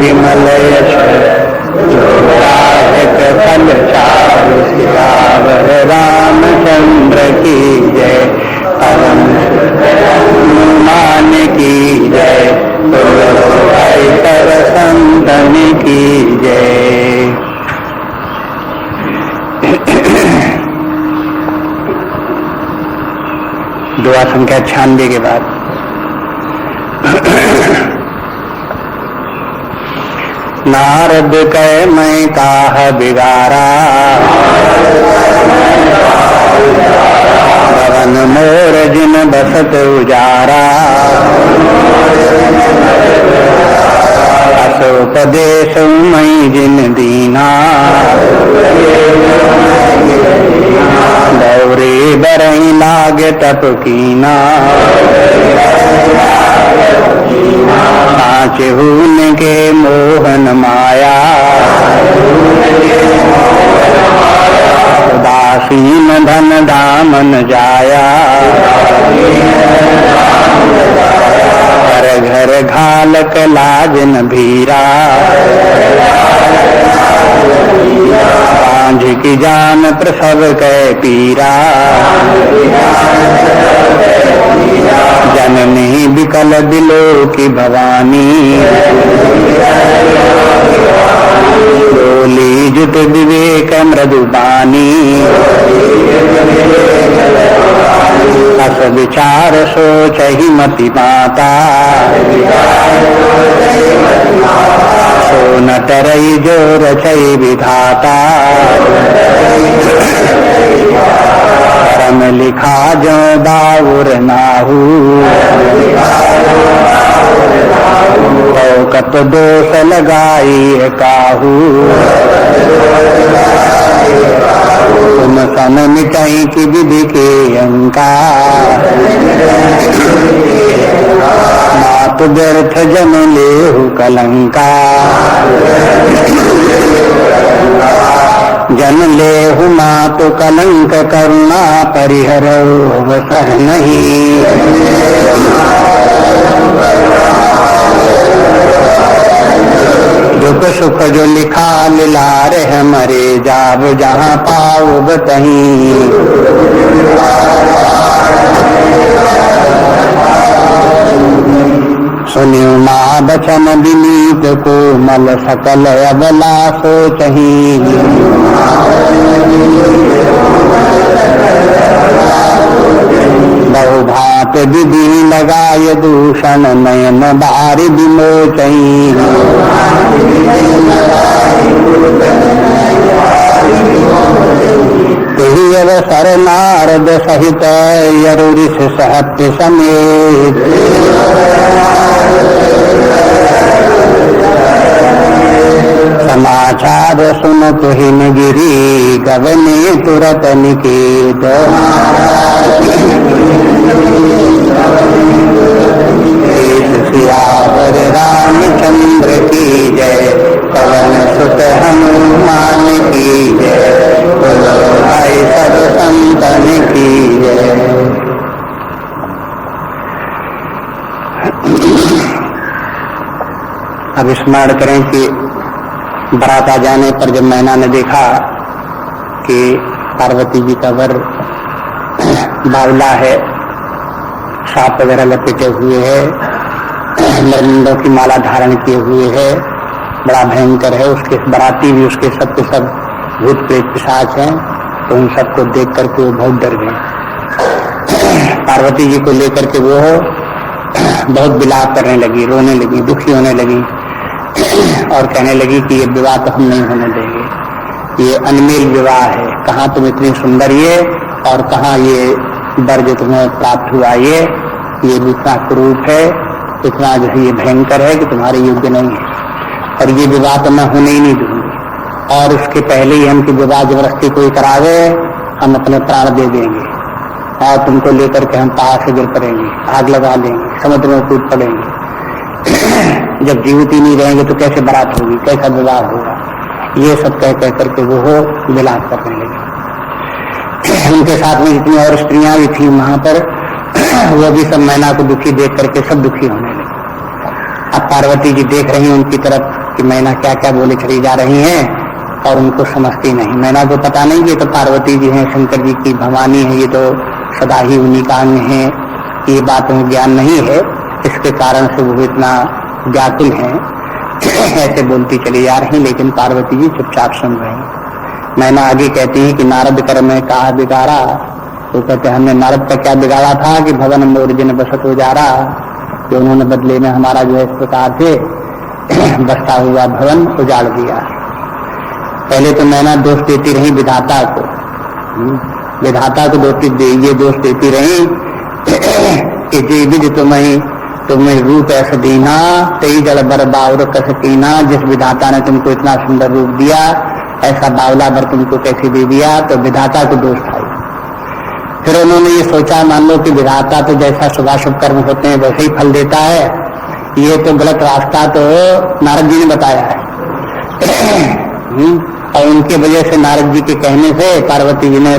विमल यश फल चारु सियावर रामचंद्र की जय। पवन हनुमान की जय। कर संतन की जय। दुआ संख्या 96 के बाद नारद कह मैं काह बिगारा, भवन मोर जिन बसत उजारा। असोपदेश मैं जिन दीना, दौरे बरई लागे तप कीना। साचहून के मोहन माया, उदासीन धन दामन जाया। घर घर घालक लाजन भीरा, सांझ की जान प्रसव कै पीरा। जननी बिकल बिलो की भवानी, बोली जुट विवेक मृदुबानी। अस विचार सोच ही मति माता, सो न तरई जो रचई विधाता। करम लिखा जो दाऊर नाहू, कत दोष लगाई काहू। तुम सन मिटाई की विधि के अंका, मात व्यर्थ जन लेहु कलंका। जन लेहु मातु कलंक करुणा परिहरौ अवसर नहीं। दुख सुख जो लिखा लिलार है मरे, जाब जहाँ पाओ बतहीं। सुनियो माँ बचन विनीत को मल सकल अबला सोचही। बहुभात विधि लगाय दूषण, नयन बारी विमोचही। तेहि अवसर नारद सहित यरुरिष सहत्य समेत। समाचार सुनत हिमगिरी, गगने तुरत निकेत। सियावर रामचंद्र की जय। पवन सुत हनुमान की जय। भाई सब संतन की जय। अब स्मरण करें कि बारात आ जाने पर जब मैना ने देखा कि पार्वती जी का वर बावला है, सांप वगैरह लपेटे हुए है, नरमुंडों की माला धारण किए हुए है, बड़ा भयंकर है, उसके बाराती भी उसके सब के सब भूत प्रेत पिशाच हैं, तो उन सबको देख करके वो बहुत डर गए। पार्वती जी को लेकर के वो बहुत विलाप करने लगी, रोने लगी, दुखी होने लगी और कहने लगी कि ये विवाह तो हम नहीं होने देंगे, ये अनमेल विवाह है। कहाँ तुम इतनी सुंदर ये, और कहाँ ये वर जो तुम्हें प्राप्त हुआ ये इतना क्रूप है, इतना जो है ये भयंकर है कि तुम्हारे योग्य नहीं है, और ये विवाह तो मैं होने ही नहीं दूंगी। और उसके पहले ही हम की विवाह जबरदस्ती कोई करावे, हम अपने प्राण दे देंगे और तुमको लेकर के हम पहाड़ से गिर पड़ेंगे, आग लगा लेंगे, समुद्र में कूद पड़ेंगे। जब जीवित ही नहीं रहेंगे तो कैसे बारात होगी, कैसा विवाह होगा। ये सब कह कह करके वो विलाप करने लगे। उनके साथ में जितनी और स्त्रियां भी थी वहां पर, वो भी सब मैना को दुखी देख करके सब दुखी होने लगे। अब पार्वती जी देख रही उनकी तरफ, कि मैना क्या क्या बोले चली जा रही हैं और उनको समझती नहीं। मैना को पता नहीं कि ये तो पार्वती जी हैं, शंकर जी की भवानी है, ये तो सदा ही उन्हीं का अंग है, ये बात उन्हें ज्ञान नहीं है, इसके कारण से वो इतना व्याकुल हैं। ऐसे बोलती चली जा रही, लेकिन पार्वती जी चुपचाप सुन रही। मैना आगे कहती है कि नारद कर में कहा बिगाड़ा, तो कहते हमने नारद का क्या बिगाड़ा था कि भवन मोर जिन बसत हो जा रहा, कि उन्होंने बदले में हमारा जो है इस प्रकार से बसता हुआ भवन उजाड़ दिया। पहले तो मैना दोष देती रही विधाता को, विधाता को ये दोष देती रही कि जे विज तुम्हें रूप ऐसा दीना तेई जल बर बावर कसकीना, जिस विधाता ने तुमको इतना सुंदर रूप दिया ऐसा बावला बर तुमको कैसे दे दिया, तो विधाता को दोष था। फिर उन्होंने ये सोचा, मान लो कि विधाता तो जैसा शुभाशुभ कर्म होते हैं वैसे ही फल देता है, ये तो गलत रास्ता तो नारद जी ने बताया है। और उनके वजह से नारद जी के कहने से पार्वती जी ने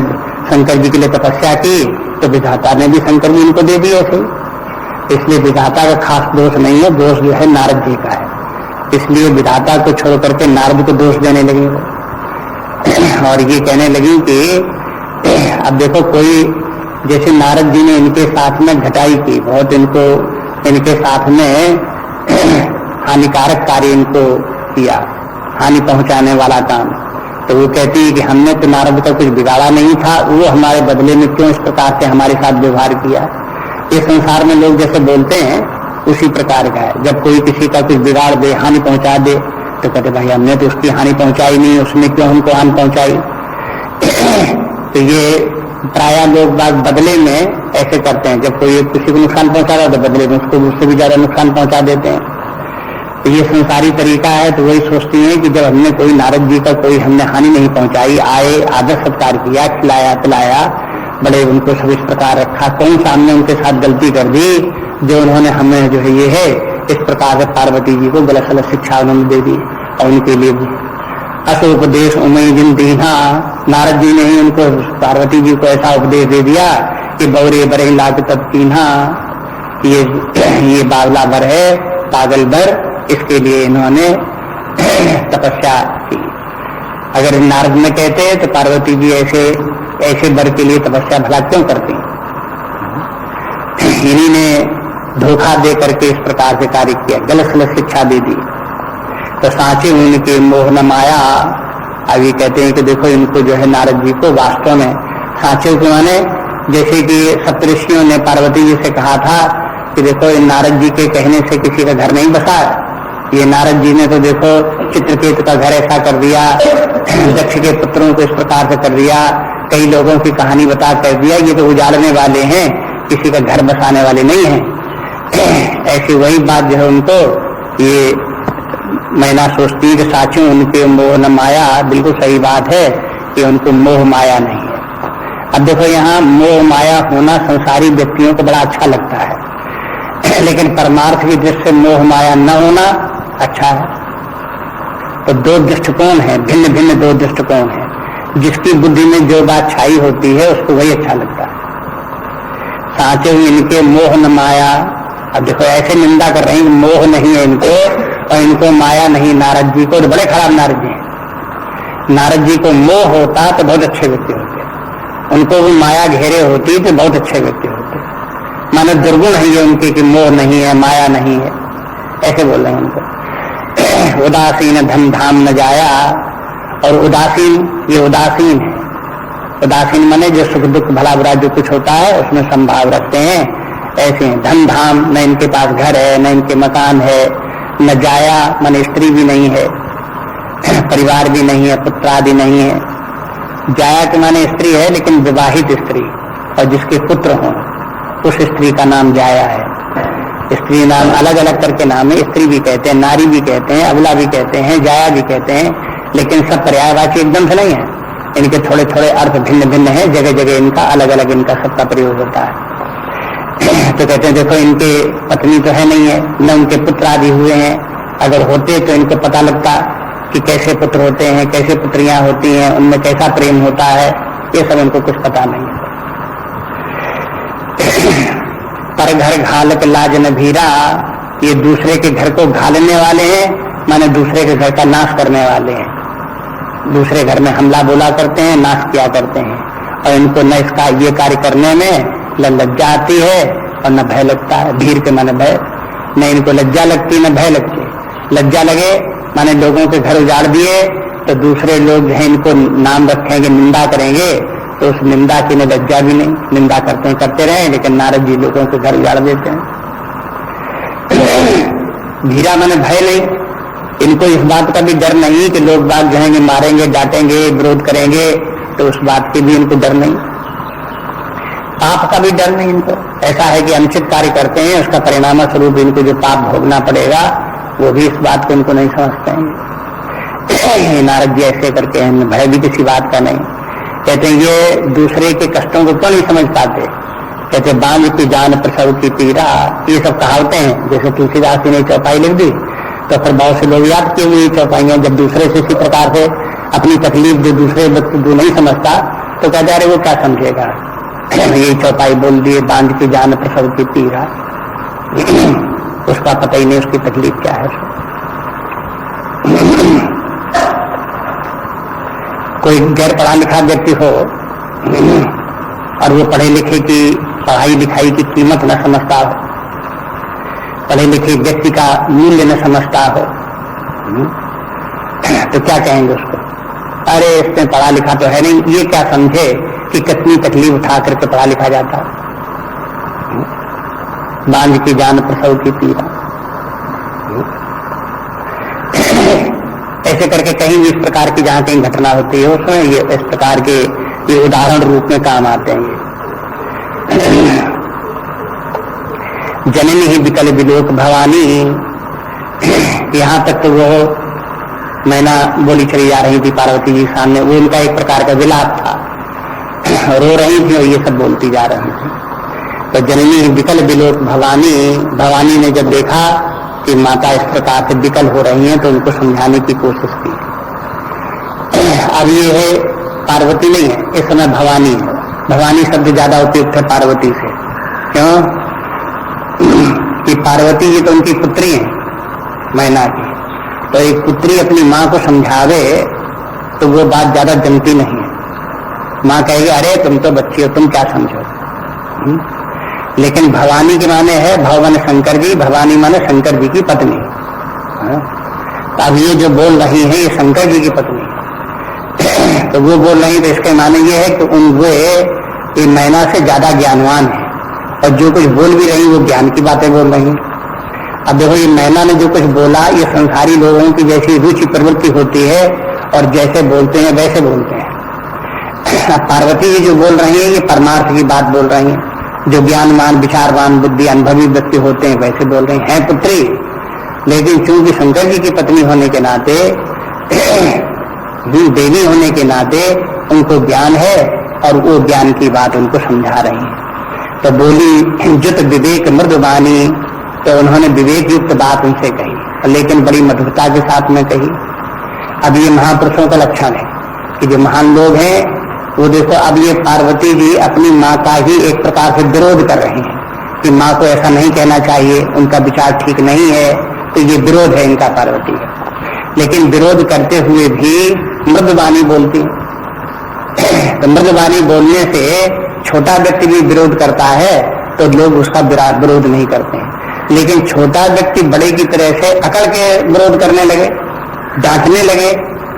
शंकर जी के लिए तपस्या की, तो विधाता ने भी शंकर जी इनको दे दिए थे। इसलिए विधाता का खास दोष नहीं है, दोष जो है नारद जी का है। इसलिए विधाता को छोड़ करके नारद को दोष देने लगी और ये कहने लगी कि अब देखो कोई, जैसे नारद जी ने इनके साथ में घटाई की, बहुत इनको इनके साथ में हानिकारक कार्य इनको किया, हानि पहुंचाने वाला काम, तो वो कहती है कि हमने तो नारद का कुछ बिगाड़ा नहीं था, वो हमारे बदले में क्यों इस प्रकार से हमारे साथ व्यवहार किया। ये संसार में लोग जैसे बोलते हैं उसी प्रकार का है। जब कोई किसी का कुछ बिगाड़ दे, हानि पहुंचा दे, तो कहते भाई हमने तो उसकी हानि पहुंचाई नहीं, उसने क्यों हमको हानि पहुंचाई। तो ये प्राय लोग बात बदले में ऐसे करते हैं, जब कोई किसी को नुकसान पहुंचा रहा है तो बदले में उसको उससे भी ज्यादा नुकसान पहुंचा देते हैं। तो ये संसारी तरीका है। तो वही सोचती है कि जब हमने कोई नारद जी का कोई हमने हानि नहीं पहुंचाई, आए आदर सत्कार किया, खिलाया पिलाया, बड़े उनको सब इस प्रकार रखा, कौन सा हमने उनके साथ गलती कर दी जो उन्होंने हमें जो है ये है इस प्रकार से पार्वती जी को गलत गलत शिक्षा उन्होंने दे दी। और उनके लिए अस उपदेश उमई जिन दीना, नारद जी ने ही उनको पार्वती जी को ऐसा उपदेश दे दिया कि बौरे बरे लाग तब कीन्हा, ये बावला बर है, पागल बर, इसके लिए इन्होंने तपस्या की। अगर नारद में कहते तो पार्वती जी ऐसे बर के लिए तपस्या भला क्यों करती। इन्हीं ने धोखा दे करके इस प्रकार से कार्य किया, गलत गलत शिक्षा दे दी। तो सांचे उनके मोह न माया, अभी कहते हैं कि देखो इनको जो है नारद जी को वास्तव में सांचे के माने, जैसे कि सप्तऋषियों ने पार्वती जी से कहा था कि देखो इन नारद जी के कहने से किसी का घर नहीं बसा, ये नारद जी ने तो देखो चित्रकेतु का घर ऐसा कर दिया, दक्ष के पुत्रों को इस प्रकार से कर दिया, कई लोगों की कहानी बता कर दिया, ये तो उजाड़ने वाले हैं, किसी का घर बसाने वाले नहीं हैं। ऐसी वही बात जो है उनको ये मैना सोचती है कि साचू उनके मोह न माया, बिल्कुल सही बात है कि उनको मोह माया नहीं है। अब देखो यहाँ मोह माया होना संसारी व्यक्तियों को बड़ा अच्छा लगता है, लेकिन परमार्थ की दृष्टि से मोह माया न होना अच्छा है। तो दो दृष्टिकोण है, भिन्न भिन्न दो दृष्टिकोण है। जिसकी बुद्धि में जो बात छाई होती है उसको वही अच्छा लगता है। साचे हुए इनके मोह न माया, अब देखो ऐसे निंदा कर रहे हैं, मोह नहीं है इनको और इनको माया नहीं। नारद जी को तो बड़े खराब नारद जी हैं। नारद जी को मोह होता तो बहुत अच्छे व्यक्ति होते, उनको भी माया घेरे होती तो बहुत अच्छे व्यक्ति होते। मानो दुर्गुण है ये उनके कि मोह नहीं है, माया नहीं है, ऐसे बोल रहे हैं उनको। उदासीन धन धाम न जाया, और उदासीन, ये उदासीन है। उदासीन माने जो सुख दुख भला बुरा जो कुछ होता है उसमें संभाव रखते हैं, ऐसे धन धाम, न इनके पास घर है, न इनके मकान है, न जाया माने स्त्री भी नहीं है, परिवार भी नहीं है, पुत्र आदि नहीं है। जाया के माने स्त्री है लेकिन विवाहित स्त्री, और जिसके पुत्र हों उस स्त्री का नाम जाया है। स्त्री नाम अलग अलग करके नाम है, स्त्री भी कहते हैं, नारी भी कहते हैं, अबला भी कहते हैं, जाया भी कहते हैं, लेकिन सब पर्यायवाची एकदम से नहीं है। इनके थोड़े थोड़े अर्थ भिन्न भिन्न है, जगह जगह इनका अलग अलग इनका सबका प्रयोग होता है। तो कहते हैं देखो इनके पत्नी तो है नहीं है, न उनके पुत्र आदि हुए हैं, अगर होते तो इनको पता लगता कि कैसे पुत्र होते हैं, कैसे पुत्रियां होती हैं, उनमें कैसा प्रेम होता है, ये सब इनको कुछ पता नहीं है। पर घर घालक लाज न भीरा, ये दूसरे के घर को घालने वाले हैं माने दूसरे के घर का नाश करने वाले हैं, दूसरे घर में हमला बोला करते हैं, नाश किया करते हैं। और इनको न इसका ये कार्य करने में लज्जा आती है और न भय लगता है। धीर के माने भय, न इनको लज्जा लगती न भय लगती। लज्जा लगे माने लोगों के घर उजाड़ दिए तो दूसरे लोग हैं इनको नाम रखेंगे, निंदा करेंगे, तो उस निंदा की न लज्जा भी नहीं, निंदा करते रहे, लेकिन नारद जी लोगों के घर उजाड़ देते हैं। धीरा माने भय नहीं, इनको इस बात का भी डर नहीं कि लोग बात जाएंगे, मारेंगे, डांटेंगे, विरोध करेंगे, तो उस बात की भी इनको डर नहीं। पाप का भी डर नहीं इनको। ऐसा है कि अनुचित कार्य करते हैं, उसका परिणाम स्वरूप इनको जो पाप भोगना पड़ेगा, वो भी इस बात को इनको नहीं समझते हैं। नारद जी ऐसे करके हैं, भय भी किसी बात का नहीं। कहते हैं ये दूसरे के कष्टों को क्यों नहीं समझ पाते। कहते बांझ की जान प्रसव की पीड़ा, ये सब कहावतें हैं। जैसे तुलसीदास जी ने चौपाई लिख दी तो फिर बहुत से लोग याद किए हुए चौपाइयां, जब दूसरे से इसी प्रकार से अपनी तकलीफ जो दूसरे व्यक्ति जो नहीं समझता तो कहते अरे वो क्या समझेगा, ये चौपाई बोल दिए, बांझ की जान प्रसव की पीड़ा, उसका पता ही नहीं उसकी तकलीफ क्या है। कोई गैर पढ़ा लिखा व्यक्ति हो और वो पढ़े लिखे की पढ़ाई लिखाई की कीमत न समझता हो, पढ़े लिखे व्यक्ति का मूल्य न समझता हो, तो क्या कहेंगे उसको, अरे इसने पढ़ा लिखा तो है नहीं, ये क्या समझे कि कितनी तकलीफ उठा करके पढ़ा लिखा जाता है। बांझ की जान प्रसव की पीड़ा, ऐसे करके कहीं भी इस प्रकार की जहां कहीं घटना होती है उसमें ये इस प्रकार के ये उदाहरण रूप में काम आते हैं। जननी ही विकल विलोक भवानी, यहाँ तक तो वो मैना बोली चली जा रही थी पार्वती जी सामने, वो उनका एक प्रकार का विलाप था, रो रही थी और ये सब बोलती जा रही थी। तो जननी विकल विलोक भवानी, भवानी ने जब देखा कि माता इस प्रकार से विकल हो रही हैं तो उनको समझाने की कोशिश की। अब ये है पार्वती नहीं है, इस समय भवानी है। भवानी शब्द ज्यादा उपयुक्त है पार्वती से, क्यों कि पार्वती जी तो उनकी पुत्री है मैना की, तो एक पुत्री अपनी माँ को समझावे तो वो बात ज्यादा जमती नहीं है। माँ कहेगी अरे तुम तो बच्ची हो, तुम क्या समझो। लेकिन भवानी के माने है भवन शंकर जी, भवानी माने शंकर जी की पत्नी। अब ये जो बोल रही है ये शंकर जी की पत्नी तो वो बोल रही तो इसके माने ये है कि उन मैना से ज्यादा ज्ञानवान है और जो कुछ बोल भी रही वो ज्ञान की बातें बोल रही। अब देखो ये मैना ने जो कुछ बोला ये संसारी लोगों की जैसी रुचि प्रवृत्ति होती है और जैसे बोलते हैं वैसे बोलते हैं। पार्वती जी जो बोल रही है ये परमार्थ की बात बोल रही है, जो ज्ञानवान विचारवान बुद्धि अनुभवी व्यक्ति होते हैं वैसे बोल रहे हैं पुत्री। लेकिन चूंकि शंकर जी की पत्नी होने के नाते देवी होने के नाते उनको ज्ञान है और वो ज्ञान की बात उनको समझा रही है। तो बोली जुत विवेक मृदुबानी, तो उन्होंने विवेक युक्त बात उनसे कही लेकिन बड़ी मधुरता के साथ में कही। अब ये महापुरुषों का लक्षण है कि जो महान लोग हैं वो देखो, अब ये पार्वती जी अपनी माँ का ही एक प्रकार से विरोध कर रहे हैं कि माँ को ऐसा नहीं कहना चाहिए, उनका विचार ठीक नहीं है, तो ये विरोध है इनका पार्वती है। लेकिन विरोध करते हुए भी मृदुवाणी बोलती है। तो मृदुवाणी बोलने से छोटा व्यक्ति भी विरोध करता है तो लोग उसका विरोध नहीं करते हैं, लेकिन छोटा व्यक्ति बड़े की तरह से अकड़ के विरोध करने लगे, डांटने लगे,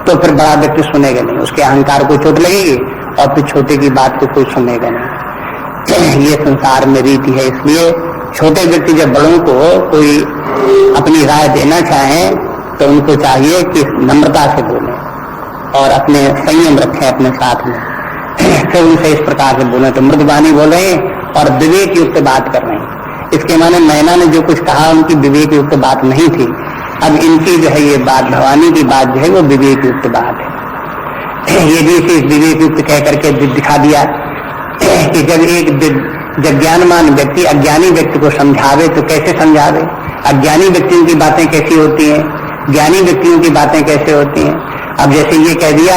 तो फिर बड़ा व्यक्ति सुनेगा नहीं, उसके अहंकार को चोट लगेगी और फिर छोटे की बात को कोई सुनेगा नहीं। ये संसार में रीति है। इसलिए छोटे व्यक्ति जब बड़ों को कोई अपनी राय देना चाहें तो उनको चाहिए कि नम्रता से बोलें और अपने संयम रखें अपने साथ में, फिर उनसे इस प्रकार से बोले। तो मृदुवाणी बोल रहे हैं और विवेक युक्त बात कर रहे हैं। इसके माने मैना ने जो कुछ कहा उनकी विवेक युक्त बात नहीं थी। अब इनकी जो है ये बात, भवानी की बात जो है वो विवेक युक्त बात है। ये भी इसे विवेक युक्त कह करके दिखा दिया कि जब ज्ञानमान व्यक्ति अज्ञानी व्यक्ति को समझावे तो कैसे समझावे, अज्ञानी व्यक्तियों की बातें कैसी होती हैं, ज्ञानी व्यक्तियों की बातें कैसे होती हैं। अब जैसे ये कह दिया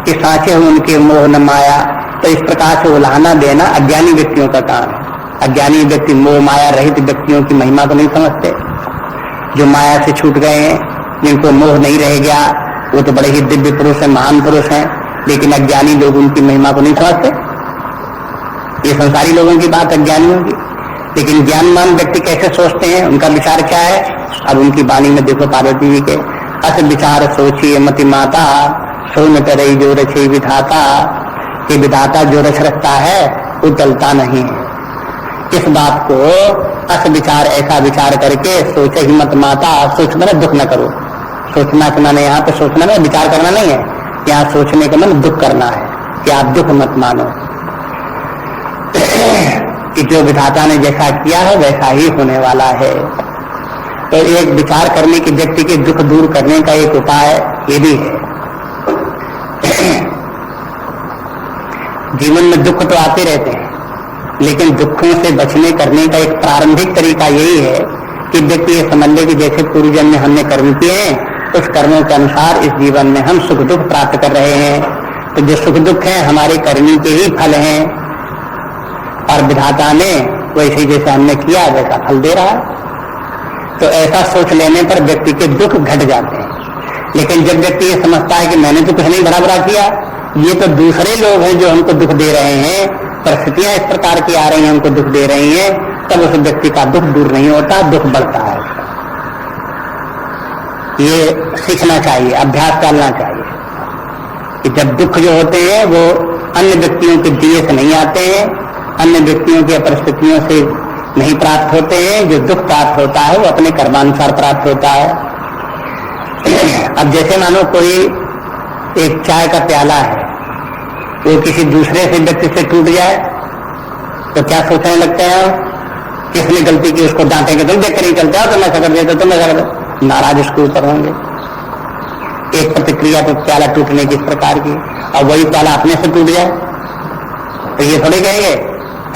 कि सांचे हो उनके मोह न माया, तो इस प्रकार से उल्हाना देना अज्ञानी व्यक्तियों का काम है। अज्ञानी व्यक्ति मोह माया रहित व्यक्तियों की महिमा को नहीं समझते, जो माया से छूट गए हैं जिनको मोह नहीं रह गया, वो तो बड़े ही दिव्य पुरुष हैं, महान पुरुष हैं, लेकिन अज्ञानी लोग उनकी महिमा को नहीं समझते। ये संसारी लोगों की बात, अज्ञानियों की। लेकिन ज्ञानवान व्यक्ति कैसे सोचते हैं, उनका विचार क्या है? अब उनकी वाणी में देखो पार्वती जी के, अस विचार सोचिए मति माता, सो न करे जो रचे विधाता। कि विधाता जो रच रखता है वो टलता नहीं है। इस बात को अस विचार, ऐसा विचार करके सोचे ही मत माता। सोच मैंने दुख न करो। सोचना के माने यहाँ पे सोचना में विचार करना नहीं है, यहाँ सोचने का मन दुख करना है कि आप दुख मत मानो कि जो विधाता ने जैसा किया है वैसा ही होने वाला है। तो एक विचार करने की व्यक्ति के दुख दूर करने का एक उपाय ये भी है। जीवन में दुख तो आते रहते हैं, लेकिन दुखों से बचने करने का एक प्रारंभिक तरीका यही है कि व्यक्ति ये समझ ले कि जैसे पूर्व जन्म में हमने कर्म किए हैं, उस कर्मों के अनुसार इस जीवन में हम सुख दुख प्राप्त कर रहे हैं। तो जो सुख दुख है हमारे कर्मी के ही फल हैं, और विधाता ने वैसे जैसे हमने किया वैसा फल दे रहा है। तो ऐसा सोच लेने पर व्यक्ति के दुख घट जाते हैं। लेकिन जब व्यक्ति ये समझता है कि मैंने तो कुछ नहीं बड़ा बड़ा किया, ये तो दूसरे लोग हैं जो हमको दुख दे रहे हैं, परिस्थितियां इस प्रकार की आ रही हैं हमको दुख दे रही हैं, तब उस व्यक्ति का दुख दूर नहीं होता, दुख बढ़ता है। ये सीखना चाहिए, अभ्यास डालना चाहिए कि जब दुख जो होते हैं वो अन्य व्यक्तियों के दिए से नहीं आते हैं, अन्य व्यक्तियों की परिस्थितियों से नहीं प्राप्त होते हैं। जो दुख प्राप्त होता है वो अपने कर्मानुसार प्राप्त होता है। अब जैसे मानो कोई एक चाय का प्याला है, वो किसी दूसरे से व्यक्ति से टूट जाए तो क्या सोचने लगते हैं, किसने गलती की उसको डांटेंगे, तुम देख कर नहीं चलते हो, तुम ऐसा कर देते, तुम ऐसा कर, नाराज उसके ऊपर होंगे। एक प्रतिक्रिया तो प्याला टूटने की इस प्रकार की, और वही प्याला अपने से टूट जाए तो ये थोड़े कहेंगे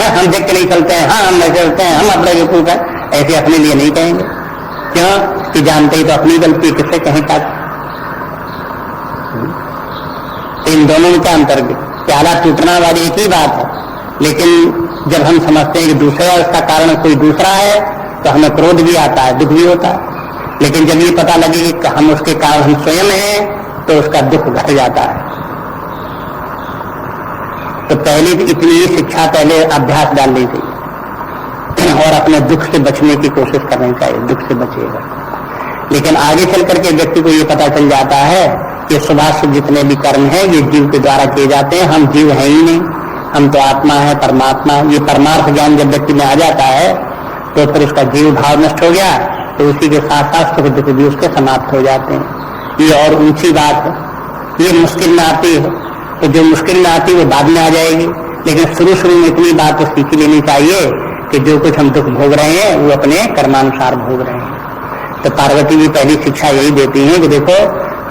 हम देख के नहीं चलते हैं, हाँ हम ऐसे चलते हैं, हम अपने बेवकूफ है, ऐसे अपने लिए नहीं कहेंगे। क्यों कि जानते ही तो अपनी गलती किससे कहें का। इन दोनों में क्या अंतर? प्याला टूटना वाली एक ही बात है, लेकिन जब हम समझते हैं कि दूसरा उसका कारण कोई दूसरा है तो हमें क्रोध भी आता है, दुख भी होता है। लेकिन जब ये पता लगे कि हम उसके कारण हम स्वयं हैं तो उसका दुख घट जाता है। तो पहले इतनी ही शिक्षा, पहले अभ्यास डालनी चाहिए और अपने दुख से बचने की कोशिश करनी चाहिए, दुख से बचेगा। लेकिन आगे चल करके व्यक्ति को ये पता चल जाता है कि सुभाष जितने भी कर्म हैं ये जीव के द्वारा किए जाते हैं, हम जीव हैं ही नहीं, हम तो आत्मा है, परमात्मा। ये परमार्थ ज्ञान जब व्यक्ति में आ जाता है तो फिर उसका जीव भाव नष्ट हो गया, तो उसी के साथ साथ सुख दुख भी उसके समाप्त हो जाते हैं। ये और ऊंची बात है, ये मुश्किल में आती है, तो जो मुश्किल में आती है वो बाद में आ जाएगी। लेकिन शुरू शुरू में इतनी बात तो सीख लेनी चाहिए कि जो कुछ हम दुख भोग रहे हैं वो अपने कर्मानुसार भोग रहे हैं। तो पार्वती जी पहली शिक्षा यही देती हैं कि देखो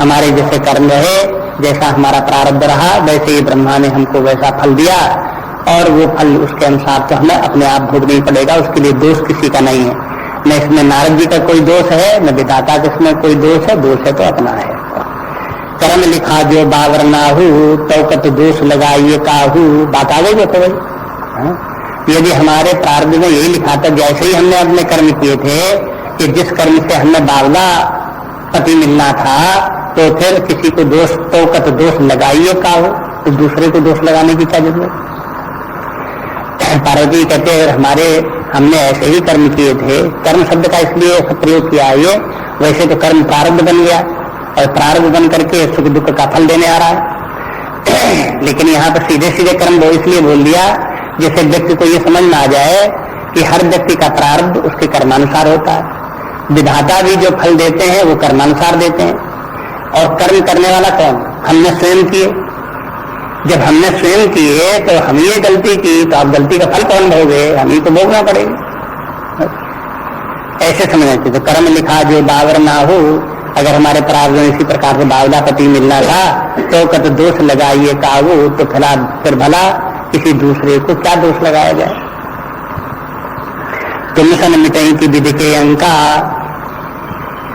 हमारे जैसे कर्म रहे, जैसा हमारा प्रारब्ध रहा, वैसे ही ब्रह्मा ने हमको वैसा फल दिया, और वो फल उसके अनुसार तो हमें अपने आप भोगना ही पड़ेगा। उसके लिए दोष किसी का नहीं है, न इसमें नारद जी का कोई दोष है, न विधाता का इसमें कोई दोष है, दोष है तो अपना है। कर्म लिखा जो बावर नाहू, तौकत दोष लगाइए काहू। बात आ गई देखो भाई, यदि हमारे प्रारब्ध में यही लिखा था, जैसे ही हमने अपने कर्म किए थे कि जिस कर्म से हमें बावला पति मिलना था, तो फिर किसी को दोष, तौकत दोष लगाइए काहू, तो दूसरे को दोष लगाने की क्या जरूरत? पार्वती कहते हैं हमारे हमने ऐसे ही कर्म किए थे। कर्म शब्द का इसलिए प्रयोग किया है, वैसे तो कर्म प्रारब्ध बन गया और प्रारब्ध बन करके सुख दुख का फल देने आ रहा है। लेकिन यहाँ पर सीधे सीधे कर्म वो इसलिए बोल दिया जैसे व्यक्ति को ये समझ में आ जाए कि हर व्यक्ति का प्रारब्ध उसके कर्मानुसार होता है। विधाता भी जो फल देते हैं वो कर्मानुसार देते हैं, और कर्म करने वाला कौन? हमने स्वयं किए। जब हमने स्वयं किए तो हम ये गलती की, तो अब गलती का फल कौन भोगे? हम ही तो भोगना पड़ेगा। ऐसे समझना चाहिए। तो कर्म लिखा जो बावर ना हो, अगर हमारे प्रारब्ध में इसी प्रकार से बावला पति मिलना था तो कत दोष लगाइए काबू, तो फिर भला किसी दूसरे को क्या दोष लगाया जाए? तुम सन मिटई की विधि के अंका,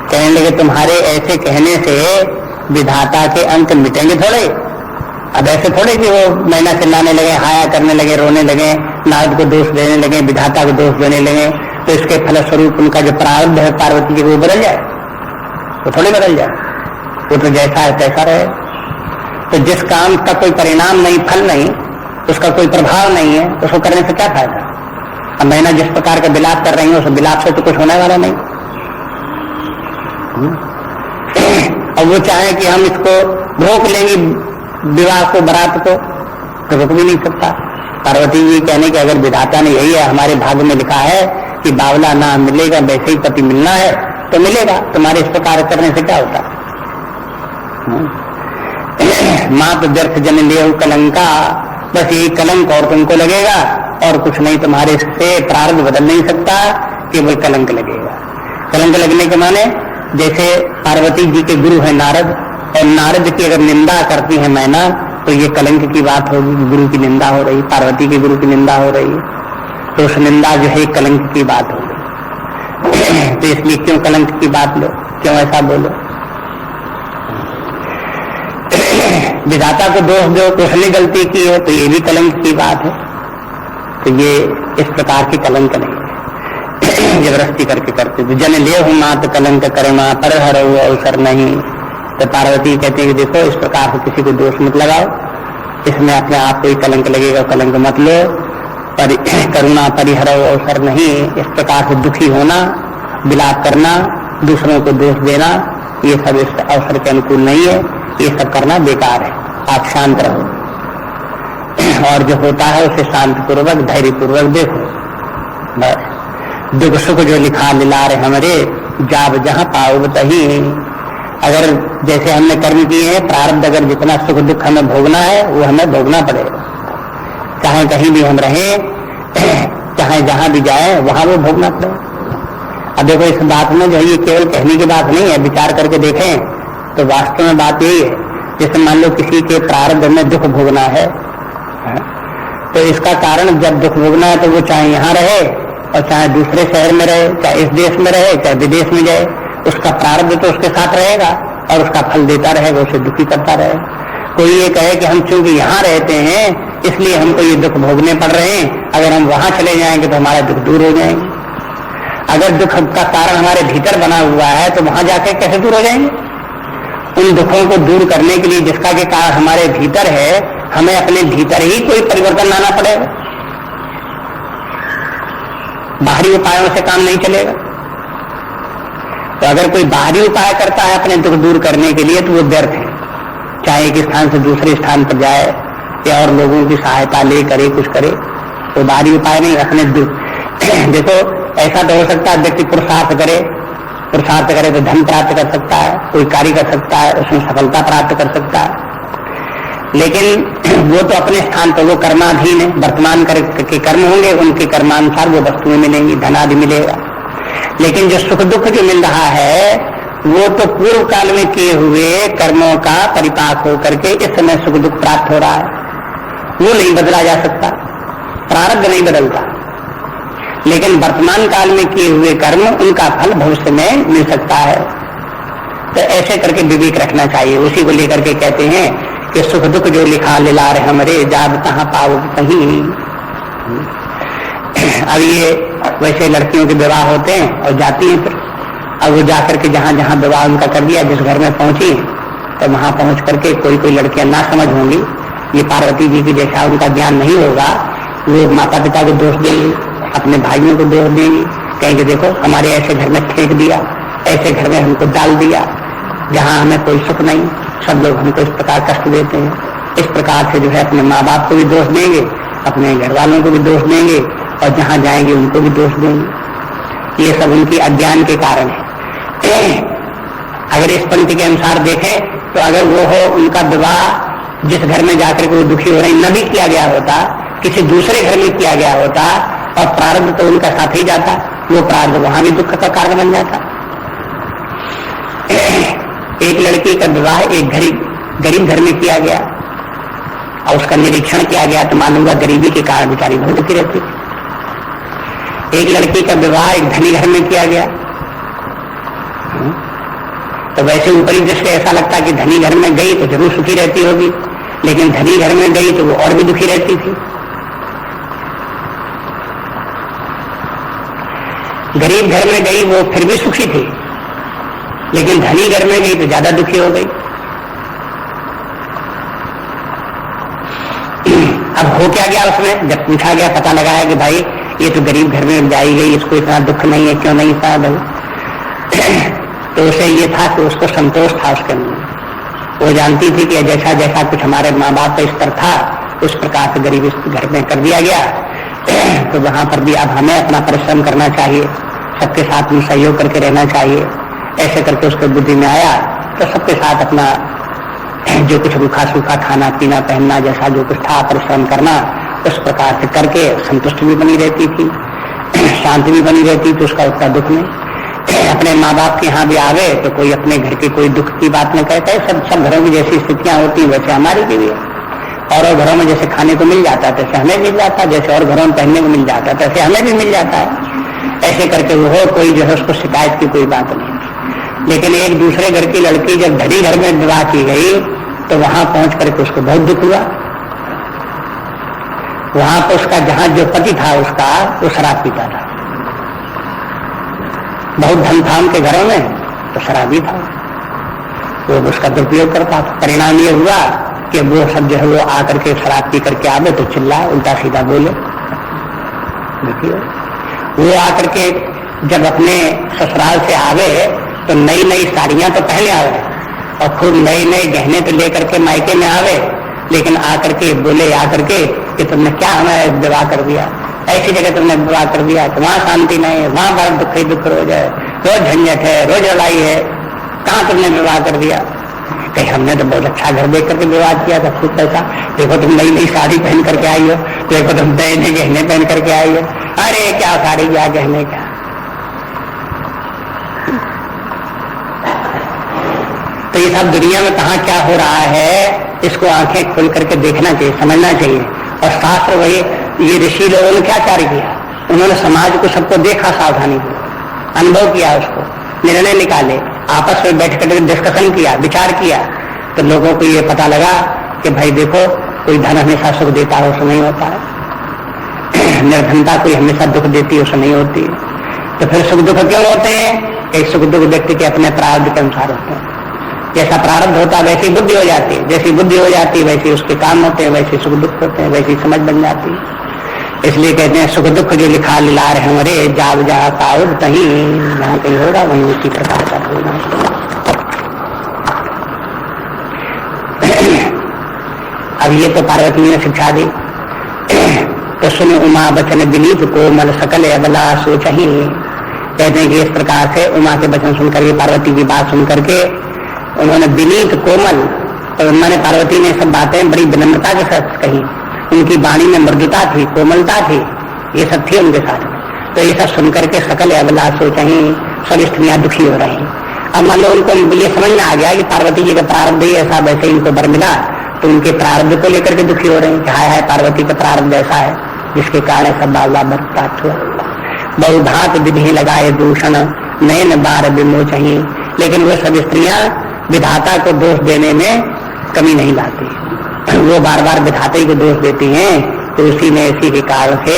कहने लगे तुम्हारे ऐसे कहने से विधाता के अंक मिटेंगे थोड़े। अब ऐसे थोड़े कि वो मैना चिल्लाने लगे, हाया करने लगे, रोने लगे, नारद को दोष देने लगे, विधाता को दोष देने लगे, तो इसके फलस्वरूप उनका जो प्रारब्ध है पार्वती जी वो बदल जाए। वो थोड़ी बदल जाए, वो तो जैसा है तैसा रहे। तो जिस काम का कोई परिणाम नहीं, फल नहीं, उसका कोई प्रभाव नहीं है, उसको करने से क्या फायदा। अब मैंने जिस प्रकार का विलाप कर रही हूँ उस विलाप से तो कुछ होने वाला नहीं। और वो चाहे कि हम इसको रोक लेंगे, विवाह को, बारात को, तो रोक भी नहीं सकता। पार्वती जी कहने कि अगर विधाता ने यही है, हमारे भाग्य में लिखा है कि बावला ना मिलेगा, वैसे ही पति मिलना है तो मिलेगा, तुम्हारे इस प्रकार करने से क्या होता। मात व्यर्थ जन लेहु कलंका, बस यही कलंक और तुमको लगेगा और कुछ नहीं, तुम्हारे से प्रारब्ध बदल नहीं सकता, केवल कलंक लगेगा। कलंक लगने के माने जैसे पार्वती जी के गुरु है नारद, और नारद की अगर निंदा करती है मैना तो ये कलंक की बात होगी, गुरु की निंदा हो रही, पार्वती के गुरु की निंदा हो रही है, तो उस निंदा जो है कलंक की बात होगी। तो इसलिए क्यों कलंक की बात लो, क्यों ऐसा बोलो। विधाता को दोष दो तो उसने गलती की है तो ये भी कलंक की बात है। तो ये इस प्रकार की कलंक नहीं है, जबरदस्ती करके करते। तो जन ले हूं मात कलंक करमा पर हर अवसर नहीं। तो पार्वती कहते हैं कि देखो इस प्रकार से किसी को दोष मत लगाओ, इसमें अपने आप को ही कलंक लगेगा, कलंक मत लो। पर करुणा परिहर अवसर नहीं, इस प्रकार से दुखी होना, विलाप करना, दूसरों को दोष देना, ये सब इस अवसर के अनुकूल नहीं है, ये सब करना बेकार है। आप शांत रहो और जो होता है उसे शांति पूर्वक धैर्य पूर्वक देखो। बस दुख सुख जो लिखा लिला रहे हमारे, जाब जहां पाओ तही। अगर जैसे हमने कर्म किए हैं, प्रारब्ध अगर जितना सुख दुख हमें भोगना है वो हमें भोगना पड़ेगा, चाहे कहीं भी हम रहें, चाहे जहां भी जाए वहां वो भोगना पड़ेगा। अब देखो इस बात में जो है ये केवल कहने की बात नहीं है, विचार करके देखें तो वास्तव में बात यही है। जैसे मान लो किसी के प्रारब्ध में दुख भोगना है, तो इसका कारण जब दुख भोगना है तो वो चाहे यहाँ रहे और चाहे दूसरे शहर में रहे, चाहे इस देश में रहे, चाहे विदेश में जाए, उसका प्रारब्ध तो उसके साथ रहेगा और उसका फल देता रहेगा, उसे दुखी करता रहेगा। कोई ये कहे कि हम चूंकि यहाँ रहते हैं इसलिए हमको ये दुख भोगने पड़ रहे हैं, अगर हम वहां चले जाएंगे तो हमारे दुख दूर हो जाएंगे। अगर दुख का कारण हमारे भीतर बना हुआ है तो वहां जाकर कैसे दूर हो जाएंगे। उन दुखों को दूर करने के लिए जिसका के कारण हमारे भीतर है, हमें अपने भीतर ही कोई परिवर्तन लाना पड़ेगा, बाहरी उपायों से काम नहीं चलेगा। तो अगर कोई बाहरी उपाय करता है अपने दुख दूर करने के लिए तो वो व्यर्थ है, चाहे एक स्थान से दूसरे स्थान पर जाए या और लोगों की सहायता ले करे, कुछ करे, तो बाहरी उपाय नहीं अपने दुख। देखो ऐसा तो हो सकता है व्यक्ति पुरुषार्थ करे तो धन प्राप्त कर सकता है, कोई कार्य कर सकता है, उसमें सफलता प्राप्त कर सकता है, लेकिन वो तो अपने स्थान पर वो कर्माधीन है, वर्तमान के कर्म होंगे, उनके कर्मानुसार वो वस्तुएं मिलेंगी, धन आदि मिलेगा। लेकिन जो सुख दुख जो मिल रहा है वो तो पूर्व काल में किए हुए कर्मों का परिपाक होकर के इस समय सुख दुख प्राप्त हो रहा है, वो नहीं बदला जा सकता, प्रारब्ध नहीं बदलता। लेकिन वर्तमान काल में किए हुए कर्म, उनका फल भविष्य में मिल सकता है। तो ऐसे करके विवेक रखना चाहिए। उसी को लेकर के कहते हैं कि सुख दुख जो लिखा लिला रहे हमरे, जाब कहाँ पाओ कहीं। अब ये वैसे लड़कियों के विवाह होते हैं और जाती हैं, फिर अब वो जाकर के जहां जहां विवाह उनका कर दिया, जिस घर में पहुंची तो वहां पहुंच करके कोई कोई लड़कियां ना समझ होंगी, ये पार्वती जी की जैसा उनका ज्ञान नहीं होगा, वो माता पिता को दोष देंगे, अपने भाइयों को दोष देंगे, कहेंगे देखो हमारे ऐसे घर में फेंक दिया, ऐसे घर में हमको डाल दिया जहां हमें कोई सुख नहीं, सब लोग हमको इस प्रकार कष्ट देते हैं। इस प्रकार से जो है अपने माँ बाप को भी दोष देंगे, अपने घर वालों को भी दोष देंगे और जहां जाएंगे उनको भी दोष देंगे। ये सब उनकी अज्ञान के कारण है। अगर इस पंक्ति के अनुसार देखें तो अगर वो हो उनका विवाह जिस घर में जाकर के वो दुखी हो रहे न भी किया गया होता, किसी दूसरे घर में किया गया होता और प्रारब्ध तो उनका साथ ही जाता, वो प्रारब्ध वहां भी दुख का कारण बन जाता। एक लड़की का विवाह एक गरीब घर में किया गया और उसका निरीक्षण किया गया तो मालूम हुआ गरीबी के कारण बेचारी बहुत दुखी रहती। एक लड़की का विवाह एक धनी घर में किया गया तो वैसे ऊपरी दृष्टि ऐसा लगता कि धनी घर में गई तो जरूर सुखी रहती होगी, लेकिन धनी घर में गई तो वो और भी दुखी रहती थी। गरीब घर में गई वो फिर भी सुखी थी, लेकिन धनी घर में गई तो ज्यादा दुखी हो गई। अब हो क्या गया उसमें, जब पूछा गया, पता लगाया कि भाई ये तो गरीब घर में जाई गई, इसको इतना दुख नहीं है, क्यों नहीं था भाई? तो उसे ये था कि उसको संतोष था उसके अंदर। वो जानती थी कि जैसा जैसा कुछ हमारे माँ बाप का स्तर था उस प्रकार से गरीब इस घर में कर दिया गया, तो वहां पर भी अब हमें अपना परिश्रम करना चाहिए, सबके साथ में सहयोग करके रहना चाहिए। ऐसे करके उसके बुद्धि में आया तो सबके साथ अपना जो कुछ रूखा सूखा खाना पीना पहनना जैसा जो कुछ था परिश्रम करना, उस प्रकार से करके संतुष्ट भी बनी रहती थी, शांति भी बनी रहती थी, उसका उतना दुख नहीं। अपने माँ बाप के यहाँ भी आवे तो कोई अपने घर की कोई दुख की बात नहीं कहता है। सब घरों की जैसी स्थितियां होती हैं वैसे हमारी की भी है। और घरों में जैसे खाने को मिल जाता है तैसे हमें मिल जाता है, जैसे और घरों में पहनने को मिल जाता है तैसे हमें भी मिल जाता है। ऐसे करके वो कोई जो है उसको शिकायत की कोई बात नहीं। लेकिन एक दूसरे घर की लड़की जब धनी घर में विवाह की गई तो वहां पहुंच करके उसको बहुत दुख हुआ। वहां पर उसका जहां जो पति था उसका वो शराब पीता था, बहुत धन था उनके घरों में, तो शराबी था, वो उसका दुरुपयोग करता था। परिणाम ये हुआ कि वो सब जो है वो आकर के शराब पी करके आवे तो चिल्लाए, उल्टा सीधा बोले। देखिए वो आकर के जब अपने ससुराल से आवे तो नई नई साड़ियां तो पहले आवे और खूब नए नए गहने तो लेकर के मायके में आवे, लेकिन आकर के बोले आकर के कि तुमने क्या हमारा विवाह कर दिया, ऐसी जगह तुमने विवाह कर दिया कि वहां शांति नहीं है, वहां बड़ा दुख ही दुख रोज है, रोज झंझट है, रोज लड़ाई है, कहाँ तुमने विवाह कर दिया? कहीं हमने तो बहुत अच्छा घर देख करके विवाह किया था, खूब पैसा, देखो तुम नई नई साड़ी पहन करके आई हो, देखो तुम नए नए गहने पहन करके आई हो। अरे क्या साड़ी क्या गहने क्या, तो ये सब दुनिया में कहाँ क्या हो रहा है इसको आंखें खोल करके देखना चाहिए, समझना चाहिए। और शास्त्र वही ये ऋषि लोगों ने क्या कार्य किया, उन्होंने समाज को सबको देखा, सावधानी को अनुभव किया, उसको निर्णय निकाले, आपस में बैठ कर डिस्कशन किया, विचार किया, तो लोगों को ये पता लगा कि भाई देखो कोई धन हमेशा सुख देता है उससे नहीं होता है, निर्धनता कोई हमेशा दुख देती है उससे नहीं होती है। तो फिर सुख दुख क्यों होते हैं? एक सुख दुख व्यक्ति के अपने प्रारब्ध के अनुसार होते हैं। जैसा प्रारब्ध होता है वैसी बुद्धि हो जाती है, जैसी बुद्धि हो जाती है वैसे उसके काम होते हैं, वैसे सुख दुख होते हैं, वैसी समझ बन जाती है। इसलिए कहते हैं सुख दुख जो लिखा लिलार है हमारे जाग जा काउद कहीं जहाँ कहीं होगा वहीं उसी प्रकार का होगा। अब ये तो पार्वती ने शिक्षा दी, तो सुन उमा बचन विनीत कोमल सकल अबला सोचही। कहते हैं कि इस प्रकार से उमा के वचन सुनकर के, पार्वती की बात सुन करके उन्होंने विनीत कोमल, तो उन्होंने पार्वती ने सब बातें बड़ी विनम्रता के साथ कही, उनकी वाणी में मृदुता थी, कोमलता थी, ये सब थी उनके साथ में। तो ये सब सुनकर के सकल अबला सोचही, सब स्त्रियां दुखी हो रही। अब मान लो उनको ये समझ में आ गया कि पार्वती जी का प्रारब्ध ही ऐसा, वैसे इनको वर मिला, तो उनके प्रारब्ध को लेकर के दुखी हो रहे हैं कि हाय हाय पार्वती का प्रारब्ध ऐसा है जिसके कारण सब बाल बार प्राप्त हुआ। बहुधात विधि लगाए दूषण नयन बार विमोचही। लेकिन वो सब स्त्रियां विधाता को दोष देने में कमी नहीं लाती, वो बार बार विधाता ही को दोष देती हैं, तो उसी में इसी के कारण से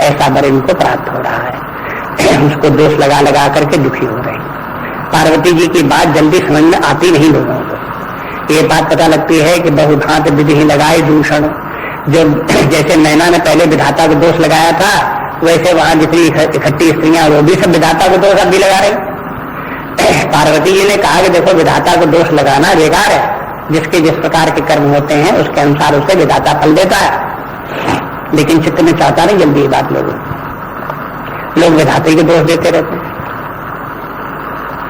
ऐसा वर इनको प्राप्त हो रहा है, उसको दोष लगा लगा करके दुखी हो रहे हैं। पार्वती जी की बात जल्दी समझ में आती नहीं लोगों को। ये बात पता लगती है कि बहुधात विधि लगाए दूषण, जो जैसे नैना ने पहले विधाता को दोष लगाया था, वैसे वहां जितनी इकट्ठी स्त्रियां वो भी सब विधाता को दोष अब भी लगा रही। पार्वती जी ने कहा कि देखो विधाता को दोष लगाना बेकार है, जिसके जिस प्रकार के कर्म होते हैं उसके अनुसार उसे विधाता फल देता है। लेकिन चित्त में चाहता नहीं जल्दी ये बात, लोग विधाता को दोष देते रहते हैं,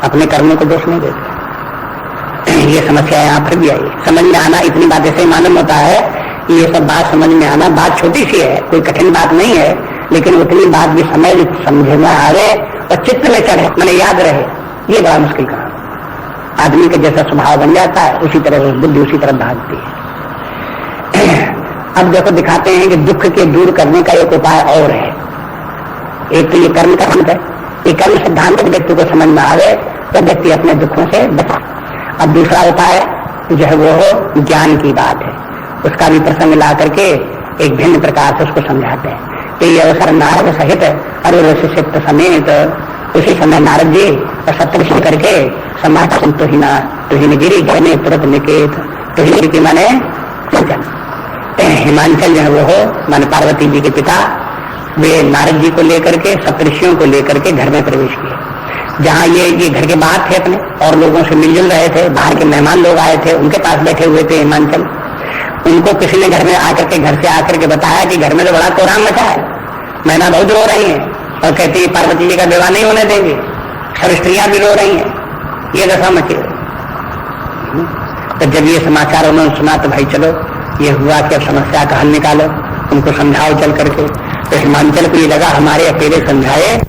अपने कर्मों को दोष नहीं देते। ये समस्या यहाँ पर भी आई। समझ में आना, इतनी बात ऐसे मालूम होता है कि ये सब बात समझ में आना बात छोटी सी है, कोई कठिन बात नहीं है, लेकिन उतनी बात भी समझ में आ रहे और चित्त में चढ़े, मैंने याद रहे, ये बड़ा मुश्किल काम। आदमी का जैसा स्वभाव बन जाता है उसी तरह बुद्धि उसी तरह भागती है। अब देखो दिखाते हैं कि दुख के दूर करने का एक उपाय और है। एक तो ये कर्म का अंत है, ये कर्म सिद्धांत व्यक्ति को समझ में आवे तो व्यक्ति अपने दुखों से बचा। अब दूसरा उपाय जो है वो ज्ञान की बात है, उसका भी प्रसंग ला करके एक भिन्न प्रकार से उसको समझाते हैं कि ये अवसर नारद सहित अरुण शिष्ट समेत उसी समय नारद जी और सप्तऋषि करके समाधान तुहिनगिरी गहने तुरंत निकेत। तुहिनगिरी की माने हिमांचल जो है वो माने पार्वती जी के पिता, वे नारद जी को लेकर के सप्तऋषियों को लेकर के घर में प्रवेश किए। जहाँ ये घर के बाहर थे अपने और लोगों से मिलजुल रहे थे, बाहर के मेहमान लोग आए थे, उनके पास बैठे हुए थे हिमांचल। उनको किसी ने घर में आकर के घर से आकर के बताया कि घर में तो बड़ा कोहराम मचा है, मैना बहुत रो रही है और कहती है पार्वती जी का विवाह नहीं होने देंगे, सब स्त्रियां भी रो रही हैं, ये दशा मची रही। तो जब ये समाचार उन्होंने सुना तो भाई चलो ये हुआ कि अब समस्या का हल निकालो, उनको समझाओ चल करके। तो हिमांचल को ये लगा हमारे अकेले समझाए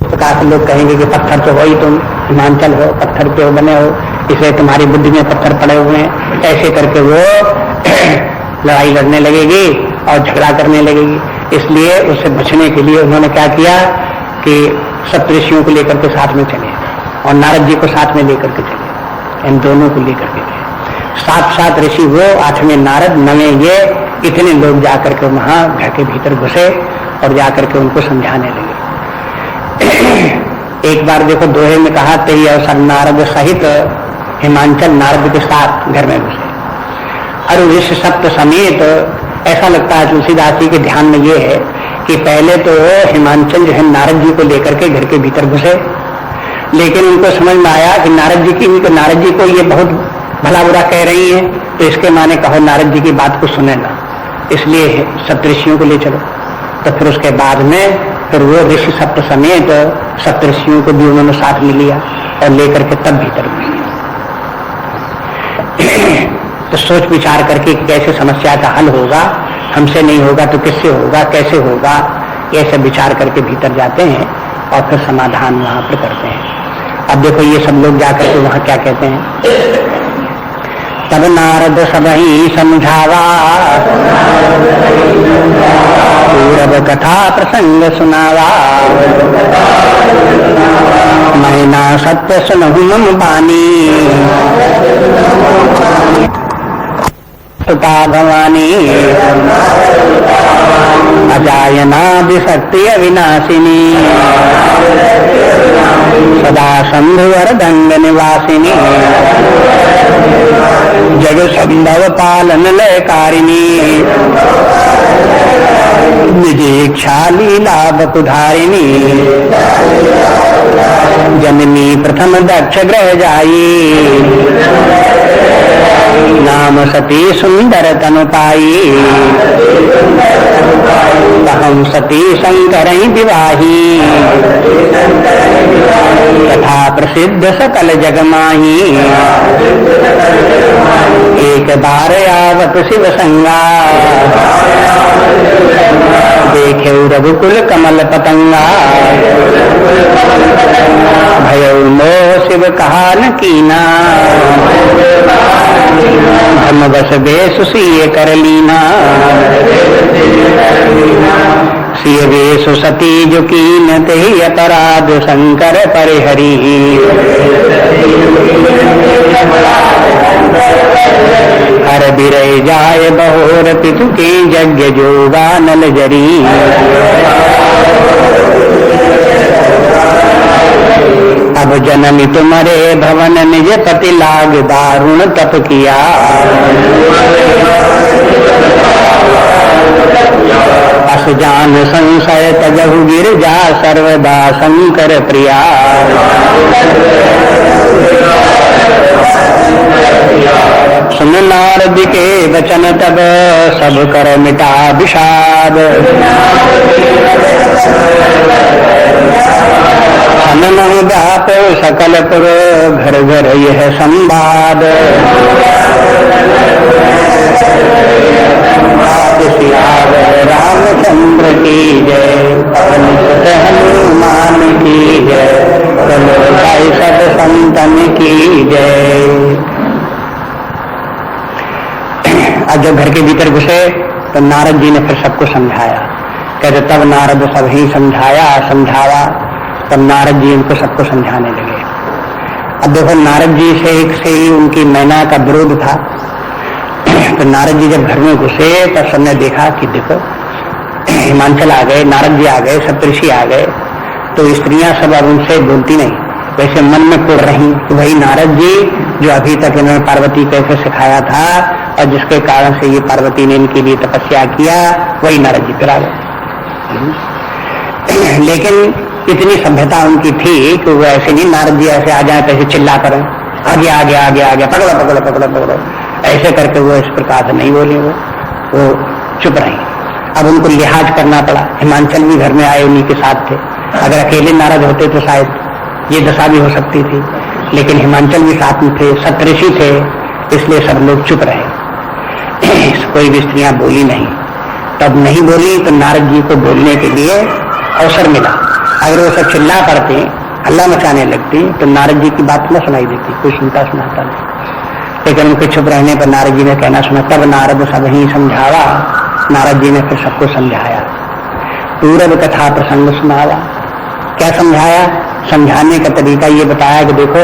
प्रकार से लोग कहेंगे कि पत्थर तो हो ही, तुम हिमांचल हो, पत्थर के हो बने हो, इसलिए तुम्हारी बुद्धि में पत्थर पड़े हुए हैं। ऐसे करके वो लड़ाई लड़ने लगेगी और झगड़ा करने लगेगी। इसलिए उससे बचने के लिए उन्होंने क्या किया कि सप्तऋषियों को लेकर के साथ में चले और नारद जी को साथ में लेकर के चले, इन दोनों को लेकर के गए। 7 ऋषि वो, 8वें नारद, 9वें ये, इतने लोग जाकर के वहां घर के भीतर घुसे और जाकर के उनको समझाने लगे। एक बार देखो दोहे में कहा तेरी अवसर नारद सहित हिमांचल नारद के साथ घर में घुसे। और ऋषि सप्त समेत, ऐसा लगता है तुलसीदास जी के ध्यान में ये है कि पहले तो हिमांचल जो है नारद जी को लेकर के घर के भीतर घुसे, लेकिन उनको समझ में आया कि नारद जी को ये बहुत भला बुरा कह रही है, तो इसके माने कहो नारद जी की बात को सुने ना, इसलिए सप्तऋषियों को ले चलो। तो फिर उसके बाद में फिर वो ऋषि सप्त समेत सप्तऋषियों को भी उन्होंने साथ में लिया और लेकर के तब भीतर घुसे। तो सोच विचार करके कैसे समस्या का हल होगा, हमसे नहीं होगा तो किससे होगा, कैसे होगा, ये सब विचार करके भीतर जाते हैं और फिर समाधान वहां पर करते हैं। अब देखो ये सब लोग जाकर के वहां क्या कहते हैं। तब नारद सबही समझावा, पूरब कथा प्रसंग सुनावा, मैना सत्य सुनहु मम बानी, सुता भवानी, अजायना विशक्ति अविनाशिनी, सदा शंभुवर दंड निवासिनी, जग संभव पालन लयकारिणी, निज इच्छा लीला बकुधारिणी, जननी प्रथम दक्ष ग्रह जाई, नाम सती सुंदर तनु पाई, हम सती शंकर विवाही, तथा प्रसिद्ध सकल जग माही, एक बार आवत शिव संगा, देखे रघुकुल कमल पतंगा, भयउ मोह शिव कहा न कीना, धर्म बस बेस सिय कर लीना, सिय बेस सती जो कीन तेहि अपराध शंकर परिहरी, हर बिरय जाय बहोर पितु के यज्ञ जोगा नल जरी, अब जननी तुम्हारे भवन निज पति लाग दारुण तप किया, अस जान संशय तजहु गिरजा सर्वदा शंकर प्रिया, सुन नारद के वचन तब सब कर मिटा विषाद, हनुमन व्याप सकल पुर घर घर यह संवाद, रामचंद्र की जय, हनुमान की जय, भाई सब संतन की जय। आज जब घर के भीतर घुसे तो नारद जी ने फिर सबको समझाया कहते तब नारद सब ही समझावा। तब नारद जी इनको सबको समझाने लगे। अब देखो नारद जी से ही उनकी मैना का विरोध था। तो नारद जी जब घर में घुसे तब सबने देखा कि देखो हिमांचल आ गए, नारद जी आ गए, सप्तऋषि आ गए, तो स्त्रियां सब अब उनसे बोलती नहीं, वैसे मन में कुड़ रही कि वही नारद जी जो अभी तक इन्होंने पार्वती कैसे सिखाया था और जिसके कारण से ये पार्वती ने इनके लिए तपस्या किया, वही नारद जी फिर आ गए। लेकिन इतनी सभ्यता उनकी थी कि वो ऐसे नहीं नारद जी ऐसे आ जाए तो ऐसे चिल्ला करें आगे आगे आगे आगे पकड़ो पकड़ो पकड़ो पकड़ो, ऐसे करके वो इस प्रकार से नहीं बोले, वो चुप रही। अब उनको लिहाज करना पड़ा। हिमांचल भी घर में आए, उन्हीं के साथ थे। अगर अकेले नारद होते तो शायद ये दशा भी हो सकती थी, लेकिन हिमांचल भी साथ में थे, सप्तऋषि थे, इसलिए सब लोग चुप रहे। कोई भी स्त्रियां बोली नहीं। तब नहीं बोली तो नारद जी को बोलने के लिए अवसर मिला। अगर वो सब चिल्ला पड़ते, हल्ला मचाने लगती, तो नारद जी की बात न सुनाई देती, कोई सुनता सुनाता नहीं। लेकिन उनके चुप रहने पर नारद जी ने कहना सुना। तब नारद सब ही समझावा। नारद जी ने फिर सबको समझाया, पूर्व कथा प्रसंग सुनावा। क्या समझाया? समझाने का तरीका ये बताया कि देखो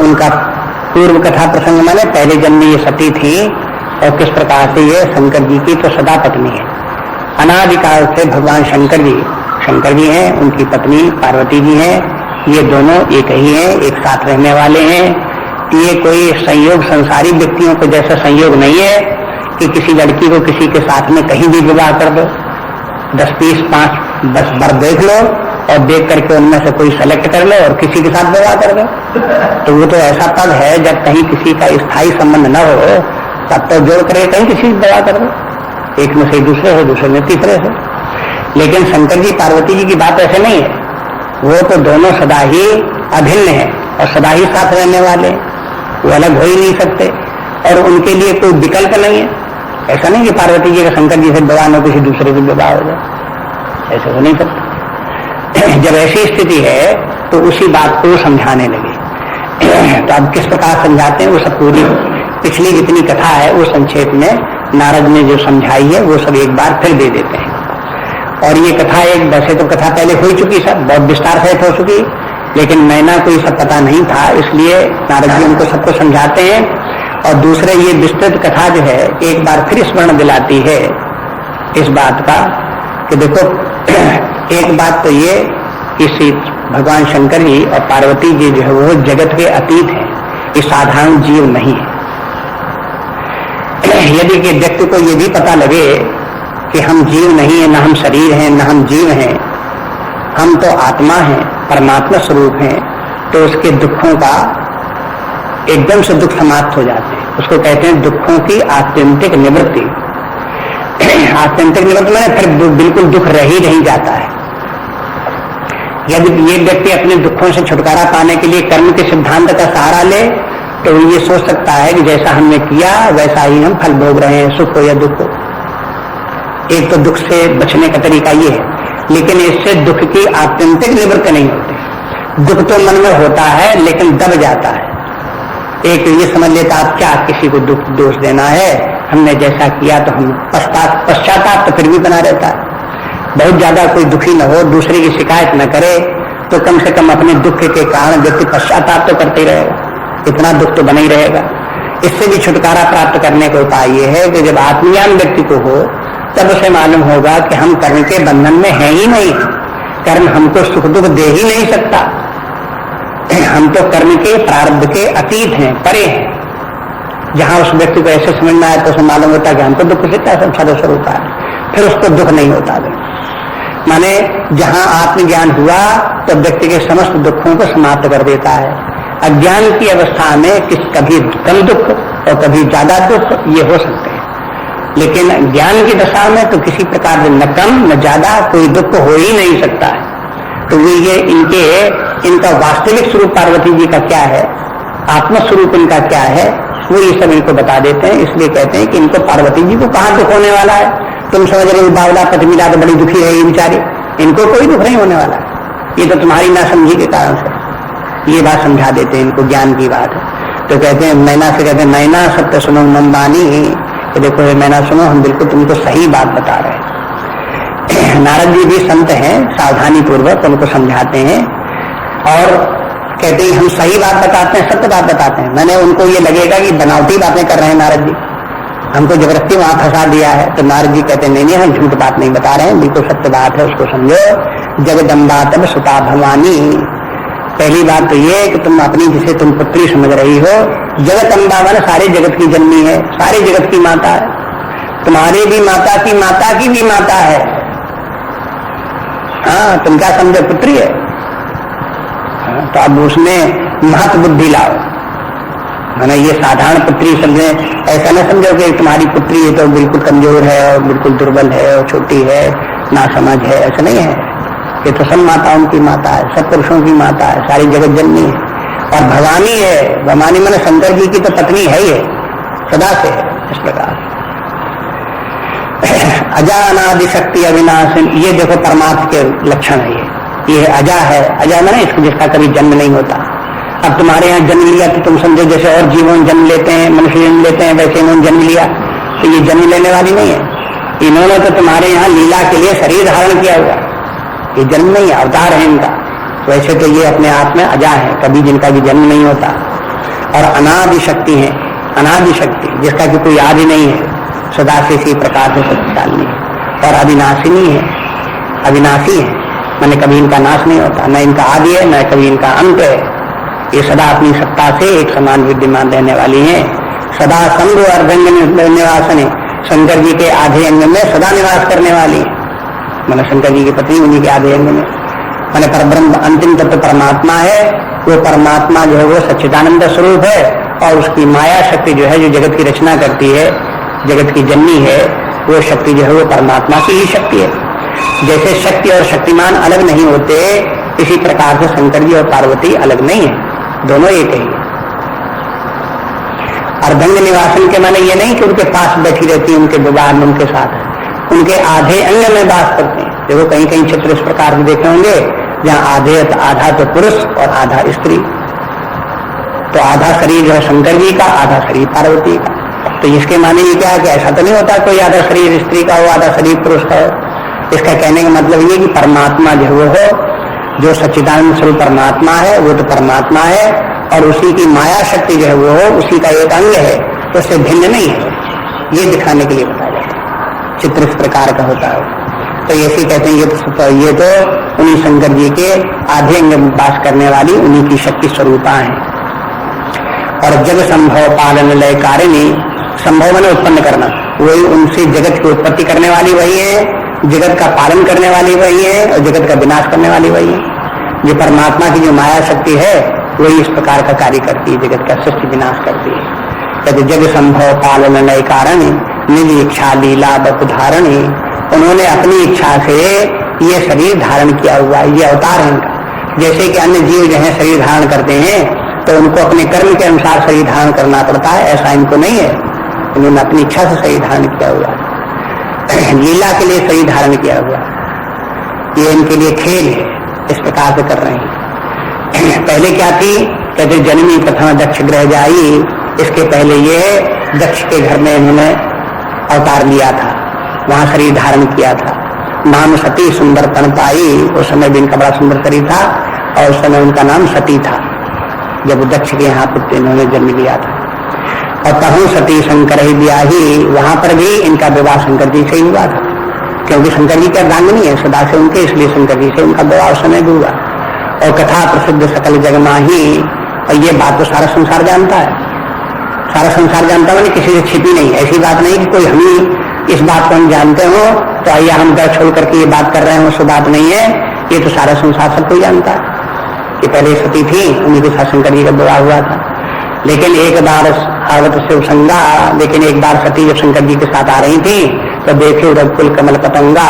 उनका पूर्व कथा प्रसंग माने पहले जन्म में ये सती थी और किस प्रकार से ये शंकर जी की तो सदा पत्नी है। अनादिकाल से भगवान शंकर जी हैं, उनकी पत्नी पार्वती जी हैं, ये दोनों एक ही हैं, एक साथ रहने वाले हैं। ये कोई संयोग संसारी व्यक्तियों को जैसा संयोग नहीं है कि किसी लड़की को किसी के साथ में कहीं भी विवाह कर दो, 10 20 5 10 बार देख लो और देख करके उनमें से कोई सेलेक्ट कर लो और किसी के साथ विवाह कर दो। तो वो तो ऐसा पद है जब कहीं किसी का स्थायी संबंध न हो तब तो जोड़ करके कहीं किसी से विवाह कर दो, एक में से दूसरे से, दूसरे में तीसरे से। लेकिन शंकर जी पार्वती जी की बात ऐसे नहीं है। वो तो दोनों सदा ही अभिन्न है और सदा ही साथ रहने वाले, वो अलग हो ही नहीं सकते और उनके लिए कोई विकल्प नहीं है। ऐसा नहीं कि पार्वती जी का शंकर जी से विवाह न किसी दूसरे से विवाह हो जाए, ऐसा हो नहीं सकता। जब ऐसी स्थिति है तो उसी बात को समझाने लगे। तो अब किस प्रकार समझाते हैं वो सब पूरी पिछली जितनी कथा है वो संक्षेप में नारद ने जो समझाई है वो सब एक बार फिर दे देते हैं। और ये कथा एक वैसे तो कथा पहले हो चुकी, सब बहुत विस्तार से हो चुकी, लेकिन मैना को ये सब पता नहीं था, इसलिए नारद जी उनको सबको समझाते हैं। और दूसरे ये विस्तृत कथा जो है एक बार फिर स्मरण दिलाती है इस बात का कि देखो एक बात तो ये कि भगवान शंकर जी और पार्वती जी जो है वो जगत के अतीत है, ये साधारण जीव नहीं है। यदि कि व्यक्ति को ये भी पता लगे कि हम जीव नहीं है, न हम शरीर हैं, न हम जीव हैं, हम तो आत्मा हैं, परमात्मा स्वरूप हैं, तो उसके दुखों का एकदम से दुख समाप्त हो जाते हैं। उसको कहते हैं दुखों की आत्यंतिक निवृत्ति। आत्यंतिक निवृत्ति मैंने फिर बिल्कुल दुख रह ही नहीं जाता है। यदि ये व्यक्ति अपने दुखों से छुटकारा पाने के लिए कर्म के सिद्धांत का सहारा ले तो ये सोच सकता है कि जैसा हमने किया वैसा ही हम फल भोग रहे हैं, सुख हो या दुख हो। एक तो दुख से बचने का तरीका ये है, लेकिन इससे दुख की आत्यंतिक निवृत्ति नहीं होती। दुख तो मन में होता है लेकिन दब जाता है। एक ये समझ लेता आप क्या किसी को दुख दोष देना है, हमने जैसा किया तो हम पश्चाताप तो फिर भी बना रहता है। बहुत ज्यादा कोई दुखी न हो, दूसरे की शिकायत न करे, तो कम से कम अपने दुख के कारण व्यक्ति पश्चाताप तो करते ही रहेगा, इतना दुख तो बना ही रहेगा। इससे भी छुटकारा प्राप्त करने का उपाय ये है कि जब आत्मज्ञान व्यक्ति को हो तब उसे मालूम होगा कि हम कर्म के बंधन में हैं ही नहीं, कर्म हमको सुख दुख दे ही नहीं सकता, हम तो कर्म के प्रारब्ध के अतीत हैं, परे हैं। जहां उस व्यक्ति को ऐसे समझ में आए तो उसे मालूम होता है कि हमको दुख से क्या संसार होता है, फिर उसको दुख नहीं होता। माने जहां आत्मज्ञान हुआ तो व्यक्ति के समस्त दुखों को समाप्त कर देता है। अज्ञान की अवस्था में कभी कम दुख और कभी ज्यादा दुख ये हो सकते हैं, लेकिन ज्ञान की दशा में तो किसी प्रकार से न कम न ज्यादा कोई दुख हो ही नहीं सकता है। तो ये इनका वास्तविक स्वरूप पार्वती जी का क्या है, आत्मस्वरूप इनका क्या है, वो ये सब इनको बता देते हैं। इसलिए कहते हैं कि इनको पार्वती जी को कहाँ दुख होने वाला है। तुम समझ रहे हो बावला पति मिला तो बड़ी दुखी है ये बेचारी, इनको कोई दुख नहीं होने वाला है, ये तो तुम्हारी नासमझी के कारण से। ये बात समझा देते हैं इनको, ज्ञान की बात है। तो कहते हैं मैना से कहते हैं मैना सत्य सुनो नंदानी, तो देखो मैना सुनो हम बिल्कुल तुमको सही बात बता रहे हैं। नारद जी भी संत हैं, सावधानी पूर्वक उनको समझाते हैं और कहते हैं हम सही बात बताते हैं, सत्य बात बताते हैं। मैंने उनको ये लगेगा कि बनावटी बातें कर रहे हैं नारद जी, हमको जबरदस्ती वहां फंसा दिया है। तो नारद जी कहते हैं नहीं हम झूठ बात नहीं बता रहे हैं, बिल्कुल सत्य बात है, उसको समझो। जगदम्बा तब सुता भवानी, पहली बात तो ये कि तुम अपनी जिसे तुम पुत्री समझ रही हो, जगत अम्बा मन सारे जगत की जननी है, सारे जगत की माता है, तुम्हारी भी माता की भी माता है। हाँ, तुम क्या समझो पुत्री है? हाँ, तो अब उसमें महत बुद्धि लाओ, मैंने ये साधारण पुत्री समझे, ऐसा न समझो कि तुम्हारी पुत्री है तो बिल्कुल कमजोर है और बिल्कुल दुर्बल है और छोटी है, ना समझ है, ऐसा नहीं है। ये तो सब माताओं की माता है, सब पुरुषों की माता है, सारी जगत जननी है और भवानी है। भवानी मैंने शंकर जी की तो पत्नी है ही, सदा से है। इस प्रकार अजा अनादि शक्ति अविनाशी, ये देखो परमात्मा के लक्षण है। ये अजा है, अजा मैंने इसको जिसका कभी जन्म नहीं होता। अब तुम्हारे यहाँ जन्म लिया तो तुम समझो जैसे और जीवन जन्म लेते हैं, मनुष्य जन्म लेते हैं, वैसे इन्होंने जन्म लिया, तो ये जन्म लेने वाली नहीं है। इन्होंने तो तुम्हारे यहाँ लीला के लिए शरीर धारण किया हुआ, ये जन्म नहीं, अवतार है इनका। वैसे तो ये अपने आप में अजा है, कभी जिनका भी जन्म नहीं होता। और अनादि शक्ति है, अनादि शक्ति जिसका कि कोई आदि नहीं है, सदा से इसी प्रकार से शक्तिशाली है। और अविनाशिनी है, अविनाशी है, मैंने कभी इनका नाश नहीं होता, न इनका आदि है न कभी इनका अंत है। ये सदा अपनी सत्ता से एक समान विद्यमान रहने वाली है। सदा शंभु अर्धंग निवासन है, शंकर जी के आधे अंग में सदा निवास करने वाली है। मैंने शंकर जी की पत्नी उन्हीं के आधे अंग में, मैंने परब्रह्म अंतिम तत्व परमात्मा है। वो परमात्मा जो है वो सच्चिदानंद स्वरूप है और उसकी माया शक्ति जो है, जो जगत की रचना करती है, जगत की जननी है, वो शक्ति जो है वो परमात्मा की ही शक्ति है। जैसे शक्ति और शक्तिमान अलग नहीं होते, इसी प्रकार से शंकर जी और पार्वती अलग नहीं है, दोनों एक ही है। अर्धंग निवासन के माने ये नहीं कि उनके पास बैठी रहती है, उनके विवाह में उनके साथ है, उनके आधे अंग में वास करते हैं। देखो कहीं कहीं चित्र इस प्रकार के देखे होंगे जहाँ आधा तो पुरुष और आधा स्त्री, तो आधा शरीर जो है शंकर जी का, आधा शरीर पार्वती का। तो इसके माने ये क्या है कि ऐसा तो नहीं होता कोई आधा शरीर स्त्री का हो, आधा शरीर पुरुष का हो। इसका कहने का मतलब ये कि परमात्मा जो वो हो, जो सच्चिदानंद स्वरूप परमात्मा है, वो तो परमात्मा है और उसी की माया शक्ति जो है वो हो, उसी का एक अंग है, तो उससे भिन्न नहीं है। ये दिखाने के लिए बताया जाता है, चित्र इस प्रकार का होता है। तो ऐसे कहते हैं ये तो उन्हीं शंकर जी के आधे अंग में वास करने वाली उन्हीं की शक्ति स्वरूपा है। और जग संभव पालन लय कारिणी, संभव मैंने उत्पन्न करना, वही उनसे जगत की उत्पत्ति करने वाली वही है, जगत का पालन करने वाली वही है और जगत का विनाश करने वाली वही है। जो परमात्मा की जो माया शक्ति है वही इस प्रकार का कार्य करती है, जगत का सृष्टि विनाश करती है। कहते जग संभव पालन लय कारण निज इच्छा लीला बधारणी, उन्होंने अपनी इच्छा से ये शरीर धारण किया हुआ, ये अवतार है इनका। जैसे कि अन्य जीव जो है शरीर धारण करते हैं तो उनको अपने कर्म के अनुसार शरीर धारण करना पड़ता है, ऐसा इनको नहीं है। उन्होंने अपनी इच्छा से शरीर धारण किया हुआ, लीला के लिए शरीर धारण किया हुआ, ये इनके लिए खेल है, इस प्रकार से कर रहे हैं। पहले क्या थी, कहते जन्मी प्रथम दक्ष ग्रह जाई, इसके पहले ये दक्ष के घर में इन्होंने अवतार लिया था, वहां शरीर धारण किया था। नाम सती सुंदर तन पाई, उस समय भी इनका बड़ा सुंदर शरीर था और उस समय उनका नाम सती था, जब दक्ष के यहाँ पुत्र इन्होंने जन्म लिया था। और तहु सती शंकर ही ब्याही, वहां पर भी इनका विवाह शंकर जी से ही हुआ था, क्योंकि शंकर जी के अर्धांगिनी है सदा से उनके, इसलिए शंकर जी से उनका विवाह उस समय भी हुआ। और कथा प्रसिद्ध सकल जगमाही, और ये बात तो सारा संसार जानता है, सारा संसार जानता है, किसी से छिपी नहीं। ऐसी बात नहीं कि कोई हम ही इस बात को हम जानते हो तो आइए हम घर छोड़ करके ये बात कर रहे हैं, उससे बात नहीं है। ये तो सारा संसार सब कोई जानता है कि पहले सती थी, उन्हीं के साथ शंकर जी का विवाह हुआ था। लेकिन एक बार आवत शिव संगा, लेकिन एक बार सती जब शंकर जी के साथ आ रही थी तो देखे उधर कुल कमल पतंगा,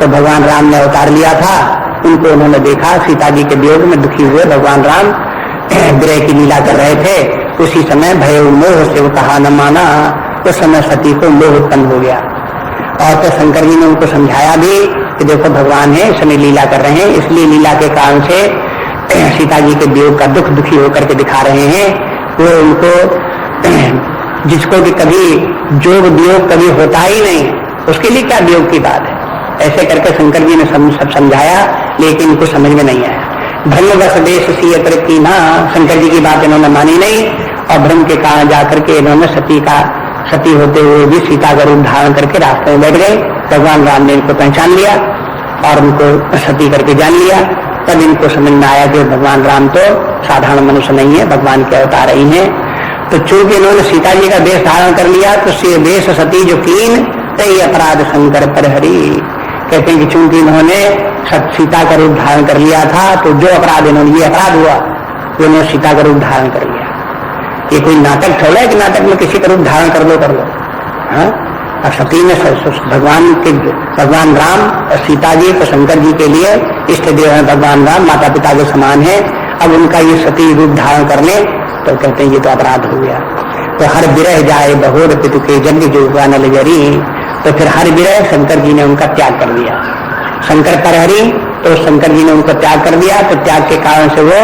तो भगवान राम ने अवतार लिया था, उनको उन्होंने देखा, सीता जी के वियोग में दुखी हुए भगवान राम विरह की लीला कर रहे थे। उसी समय भय मोह से वो कहा न माना, उस समय सती को मोह उत्पन्न हो गया। और तो शंकर जी ने उनको समझाया भी कि देखो भगवान है, इस समय लीला कर रहे हैं, इसलिए लीला के कारण से सीता जी के वियोग का दुख दुखी होकर के दिखा रहे हैं। वो उनको, जिसको कि कभी जोग वियोग कभी होता ही नहीं, उसके लिए क्या वियोग की बात है, ऐसे करके शंकर जी ने सब समझाया, लेकिन इनको समझ में नहीं आया। भ्रमवश देश सी की ना, शंकर जी की बात इन्होंने मानी नहीं, और भ्रम के कारण जाकर के इन्होंने सती होते हुए भी सीता का रूप धारण करके रास्ते में बैठ गए। भगवान राम ने इनको पहचान लिया और उनको सती करके जान लिया। तब इनको समझ में आया कि भगवान राम तो साधारण मनुष्य नहीं है, भगवान के अवतार ही हैं। तो चूंकि इन्होंने सीता जी का वेश धारण कर लिया, तो से वेश सती जो कीन तय अपराध शंकर पर हरि। कहते हैं कि चूंकि इन्होंने सीता का रूप धारण कर लिया था, तो जो अपराध इन्होंने, ये अपराध हुआ, इन्होंने सीता का रूप धारण कर लिया। ये कोई नाटक थोड़ा है कि नाटक में किसी का रूप धारण कर लो। हाँ, और सती में भगवान राम और सीता जी तो शंकर जी के लिए इष्ट देव है, भगवान राम माता पिता के समान है। अब उनका ये सती रूप धारण कर ले तो कहते हैं ये तो अपराध हो गया। तो हर विरह जाए बहोर पितु के जन्म जो नल जरी, तो फिर हर विरह शंकर जी ने उनका त्याग कर दिया। शंकर परहरी, तो शंकर जी ने उनको त्याग कर दिया। तो त्याग के कारण से वो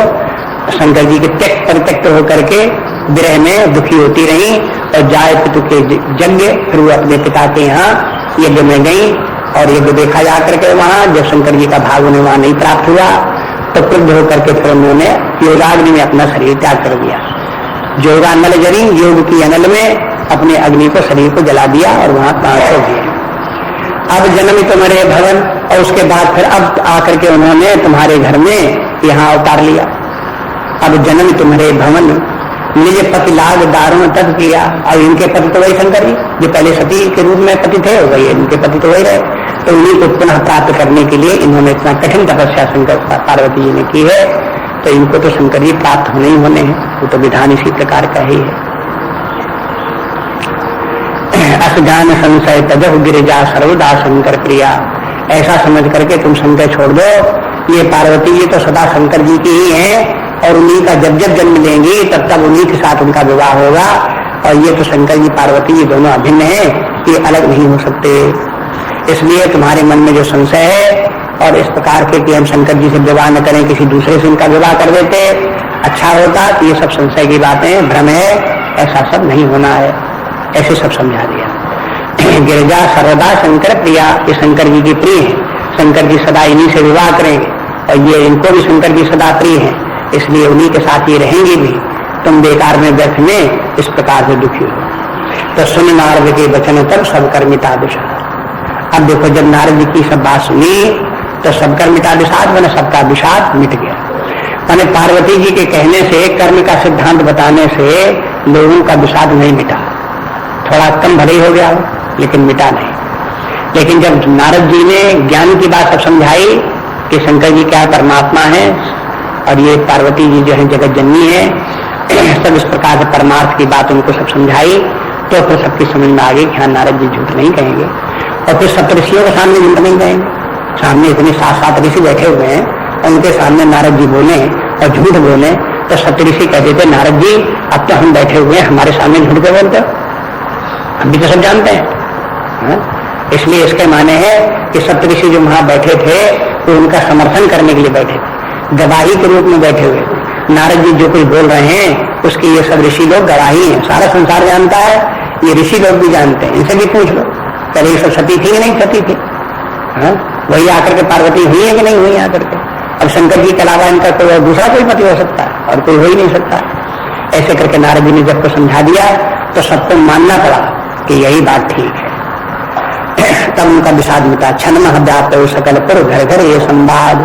शंकर जी के त्यक्त परित्यक्त होकर के विरह में दुखी होती रही, और जाए पितु के यज्ञ, फिर वो अपने पिता के यहाँ यज्ञ में गई, और यज्ञ देखा जा करके वहां जब शंकर जी का भाग उन्हें वहां नहीं प्राप्त हुआ, तो क्रुद्ध होकर के फिर उन्होंने योगाग्नि में अपना शरीर त्याग कर दिया। योगानल जरी, योग की अनल में अपने अग्नि को, शरीर को जला दिया और वहां प्राण हो गए। अब जन्म तुम्हारे भवन, और उसके बाद फिर अब आकर के उन्होंने तुम्हारे घर में यहाँ अवतार लिया। अब जन्म तुम्हारे भवन, निज पति लाग दारुण तब किया। और इनके पति तो वही शंकर जी, जो पहले सती के रूप में पति थे, वही इनके पति तो वही रहे। तो उन्हीं को पुनः प्राप्त करने के लिए इन्होंने इतना कठिन तपस्या शंकर पार्वती जी ने की है। तो इनको तो शंकर जी प्राप्त होने ही होने हैं, वो तो विधान इसी प्रकार का ही है। असजान संशय तजह गिरिजा सर्वदा शंकर प्रिया, ऐसा समझ करके तुम शंकर छोड़ दो, ये पार्वती जी तो सदा शंकर जी की ही है, और उन्हीं का जब जब जन्म लेंगी तब तब उन्हीं के साथ उनका विवाह होगा। और ये तो शंकर जी पार्वती जी दोनों अभिन्न हैं, ये अलग नहीं हो सकते। इसलिए तुम्हारे मन में जो संशय है, और इस प्रकार के कि हम शंकर जी से विवाह न करें, किसी दूसरे से उनका विवाह कर देते अच्छा होता, तो ये सब संशय की बातें भ्रम है, ऐसा सब नहीं होना है, ऐसे सब समझा दिया। गिरिजा सर्वदा शंकर प्रिया, ये शंकर जी की प्रिय है, शंकर जी सदा इन्हीं से विवाह करेंगे, और ये इनको भी शंकर जी सदा प्रिय है, इसलिए उन्हीं के साथ ये रहेंगी भी। तुम बेकार में व्यर्थ में इस प्रकार से दुखी हो। तो सुन नारद के वचन तब सब कर मिटा विषाद। अब देखो, जब नारद जी की सब बात सुनी तो सब कर मिटा विषाद, मैंने सबका विषाद मिट गया। मैंने पार्वती जी के कहने से, कर्म का सिद्धांत बताने से लोगों का विषाद नहीं मिटा, थोड़ा कम भले हो गया लेकिन मिटा नहीं। लेकिन जब नारद जी ने ज्ञान की बात सब समझाई कि शंकर जी क्या परमात्मा है, और ये पार्वती जी जो है जगत जननी है, सब इस प्रकार से परमार्थ की बात उनको सब समझाई, तो फिर सबकी समझ में आ गई कि हाँ, नारद जी झूठ नहीं कहेंगे। और फिर सप्तऋषियों के सामने झूठ नहीं कहेंगे, सामने इतने 7 ऋषि बैठे हुए हैं, उनके सामने नारद जी बोले और झूठ बोले, तो सप्तऋषि कहते थे नारद जी अब तो हम बैठे हुए हैं, हमारे सामने झूठ क्यों बोलते हो, हम भी तो सब जानते हैं। इसलिए इसके माने है कि सप्तऋषि जो वहां बैठे थे वो उनका समर्थन करने के लिए बैठे थे, गवाही के रूप में बैठे हुए थे। नारद जी जो कुछ बोल रहे हैं उसकी ये सब ऋषि लोग गवाही हैं, सारा संसार जानता है, ये ऋषि लोग भी जानते हैं, इनसे भी पूछ लो पहले ये सब सती थी कि नहीं सती थी, वही आकर के पार्वती हुई है कि नहीं हुई आकर के। अब शंकर जी के अलावा इनका कोई दूसरा कोई पति हो सकता है और कोई हो ही नहीं सकता। ऐसे करके नारद जी ने जब को समझा दिया तो सबको मानना पड़ा कि यही बात ठीक है। तब उनका विषाद मिटा। क्षण व्याप्त सकल पुर घर घर ये संवाद,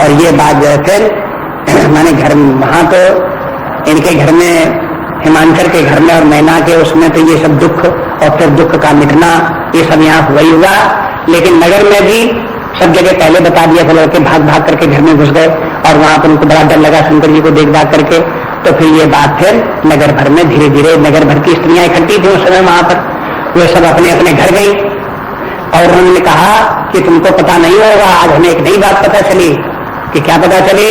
और ये बात जो है फिर माने घर में, वहां तो इनके घर में, हिमांचल के घर में और मैना के उसमें तो ये सब दुख और फिर दुख का मिटना ये सब यहाँ हुआ ही हुआ। लेकिन नगर में भी सब जगह पहले बता दिया था, लड़के भाग भाग करके घर में घुस गए और वहां पर उनको बड़ा डर लगा शंकर जी को देख भाग करके। तो फिर ये बात फिर नगर भर में धीरे धीरे, नगर भर की स्त्रियां इकट्ठी थी उस समय वहां पर, वे सब अपने अपने घर गई और उन्होंने कहा कि तुमको पता नहीं होगा, आज हमें एक नई बात पता चली। कि क्या पता चली?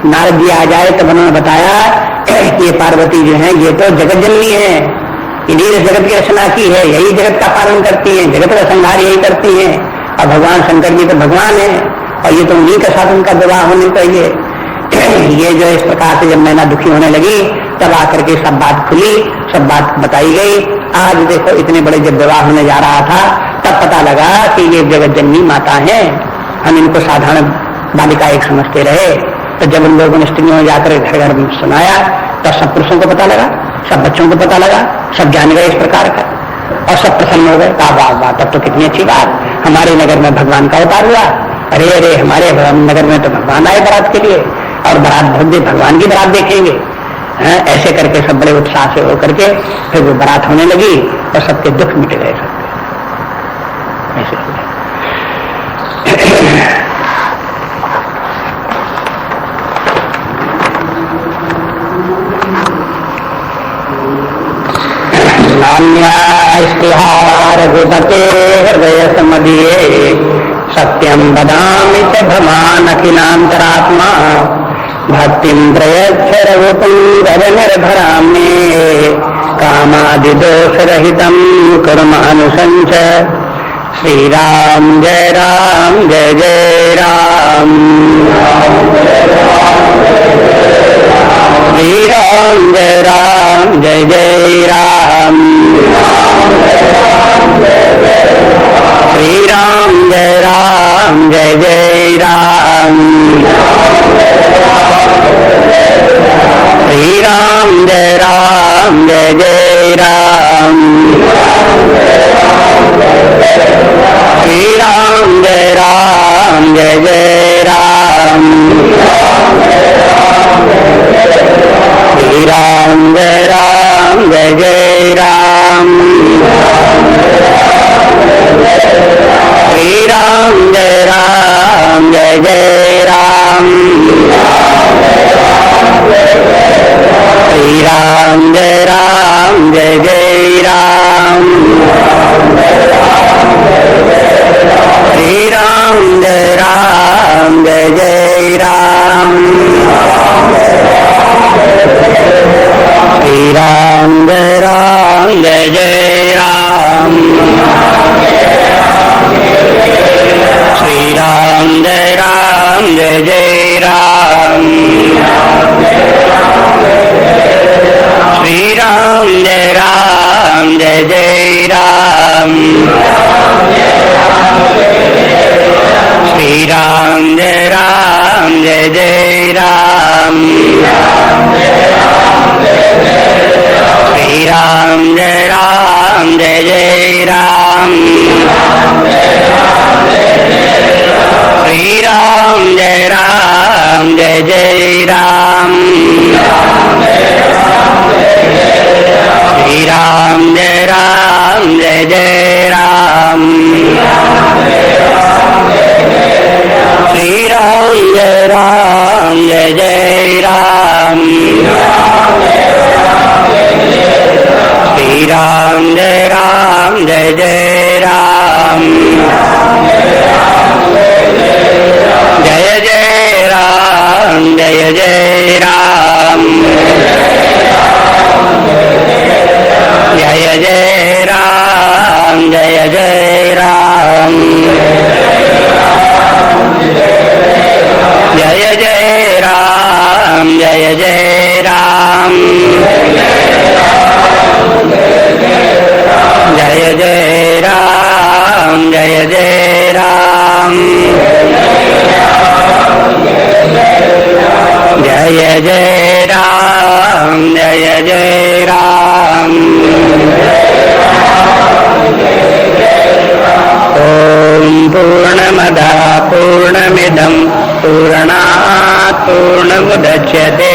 नारद जी आ जाए तब उन्होंने बताया कि ये पार्वती जो है ये तो जगत जननी है, इन्हीं ने जगत की रचना की है, यही जगत का पालन करती है, जगत का संहार यही करती है, और भगवान शंकर जी तो भगवान है और ये तो उन्हीं के साथ उनका विवाह होने चाहिए। ये जो इस प्रकार से जब मैना दुखी होने लगी तब आकर के सब बात खुली, सब बात बताई गई। आज देखो इतने बड़े जब विवाह होने जा रहा था तब पता लगा कि ये जगत जननी माता है, हम इनको साधारण बालिका एक समझते रहे। तो जब उन लोगों ने स्त्रियों जाकर घर घर में सुनाया तो सब पुरुषों को पता लगा, सब बच्चों को पता लगा, सब जान गए इस प्रकार का, और सब प्रसन्न हो गए। वाह वाह, तब तो कितनी अच्छी बात, हमारे नगर में भगवान का अवतार हुआ। अरे अरे, हमारे नगर में तो भगवान आए बारात के लिए, और बारात भव्य भगवान की बारात देखेंगे। ऐसे करके सब बड़े उत्साह से होकर के फिर वो बारात होने लगी और सबके दुख मिट गए सबके। ऐसे रघुपते हृदय समदीये सत्यम वदामि च भवान् अखिलांतरात्मा भक्तिं प्रयच्छ रघुपुंगव निर्भरां मे कामादिदोषरहितं कर्मानुसञ्च। श्री राम जय जय राम, श्री राम जय जय राम, श्री राम जय जय राम, श्री राम जय जय राम, श्री राम जय जय राम, श्री राम जय जय राम, श्री राम जय जय राम, श्री राम जय जय राम, श्री राम जय जय राम, श्री राम जय जय राम, श्री राम जय जय राम, श्री राम जय जय राम, श्री राम जय जय राम, श्री राम जय जय राम, श्री राम जय जय राम, श्री राम जय जय राम, श्री राम जय जय राम, श्री राम जय जय राम, जय जय राम, जय जय राम, जय जय राम, जय जय राम, जय जय राम, जय जय राम, जय जय राम, जय जय राम, जय जय राम, जय जय राम। ओम पूर्णमदः पूर्णमिदं पूर्णात् पूर्णमुदच्यते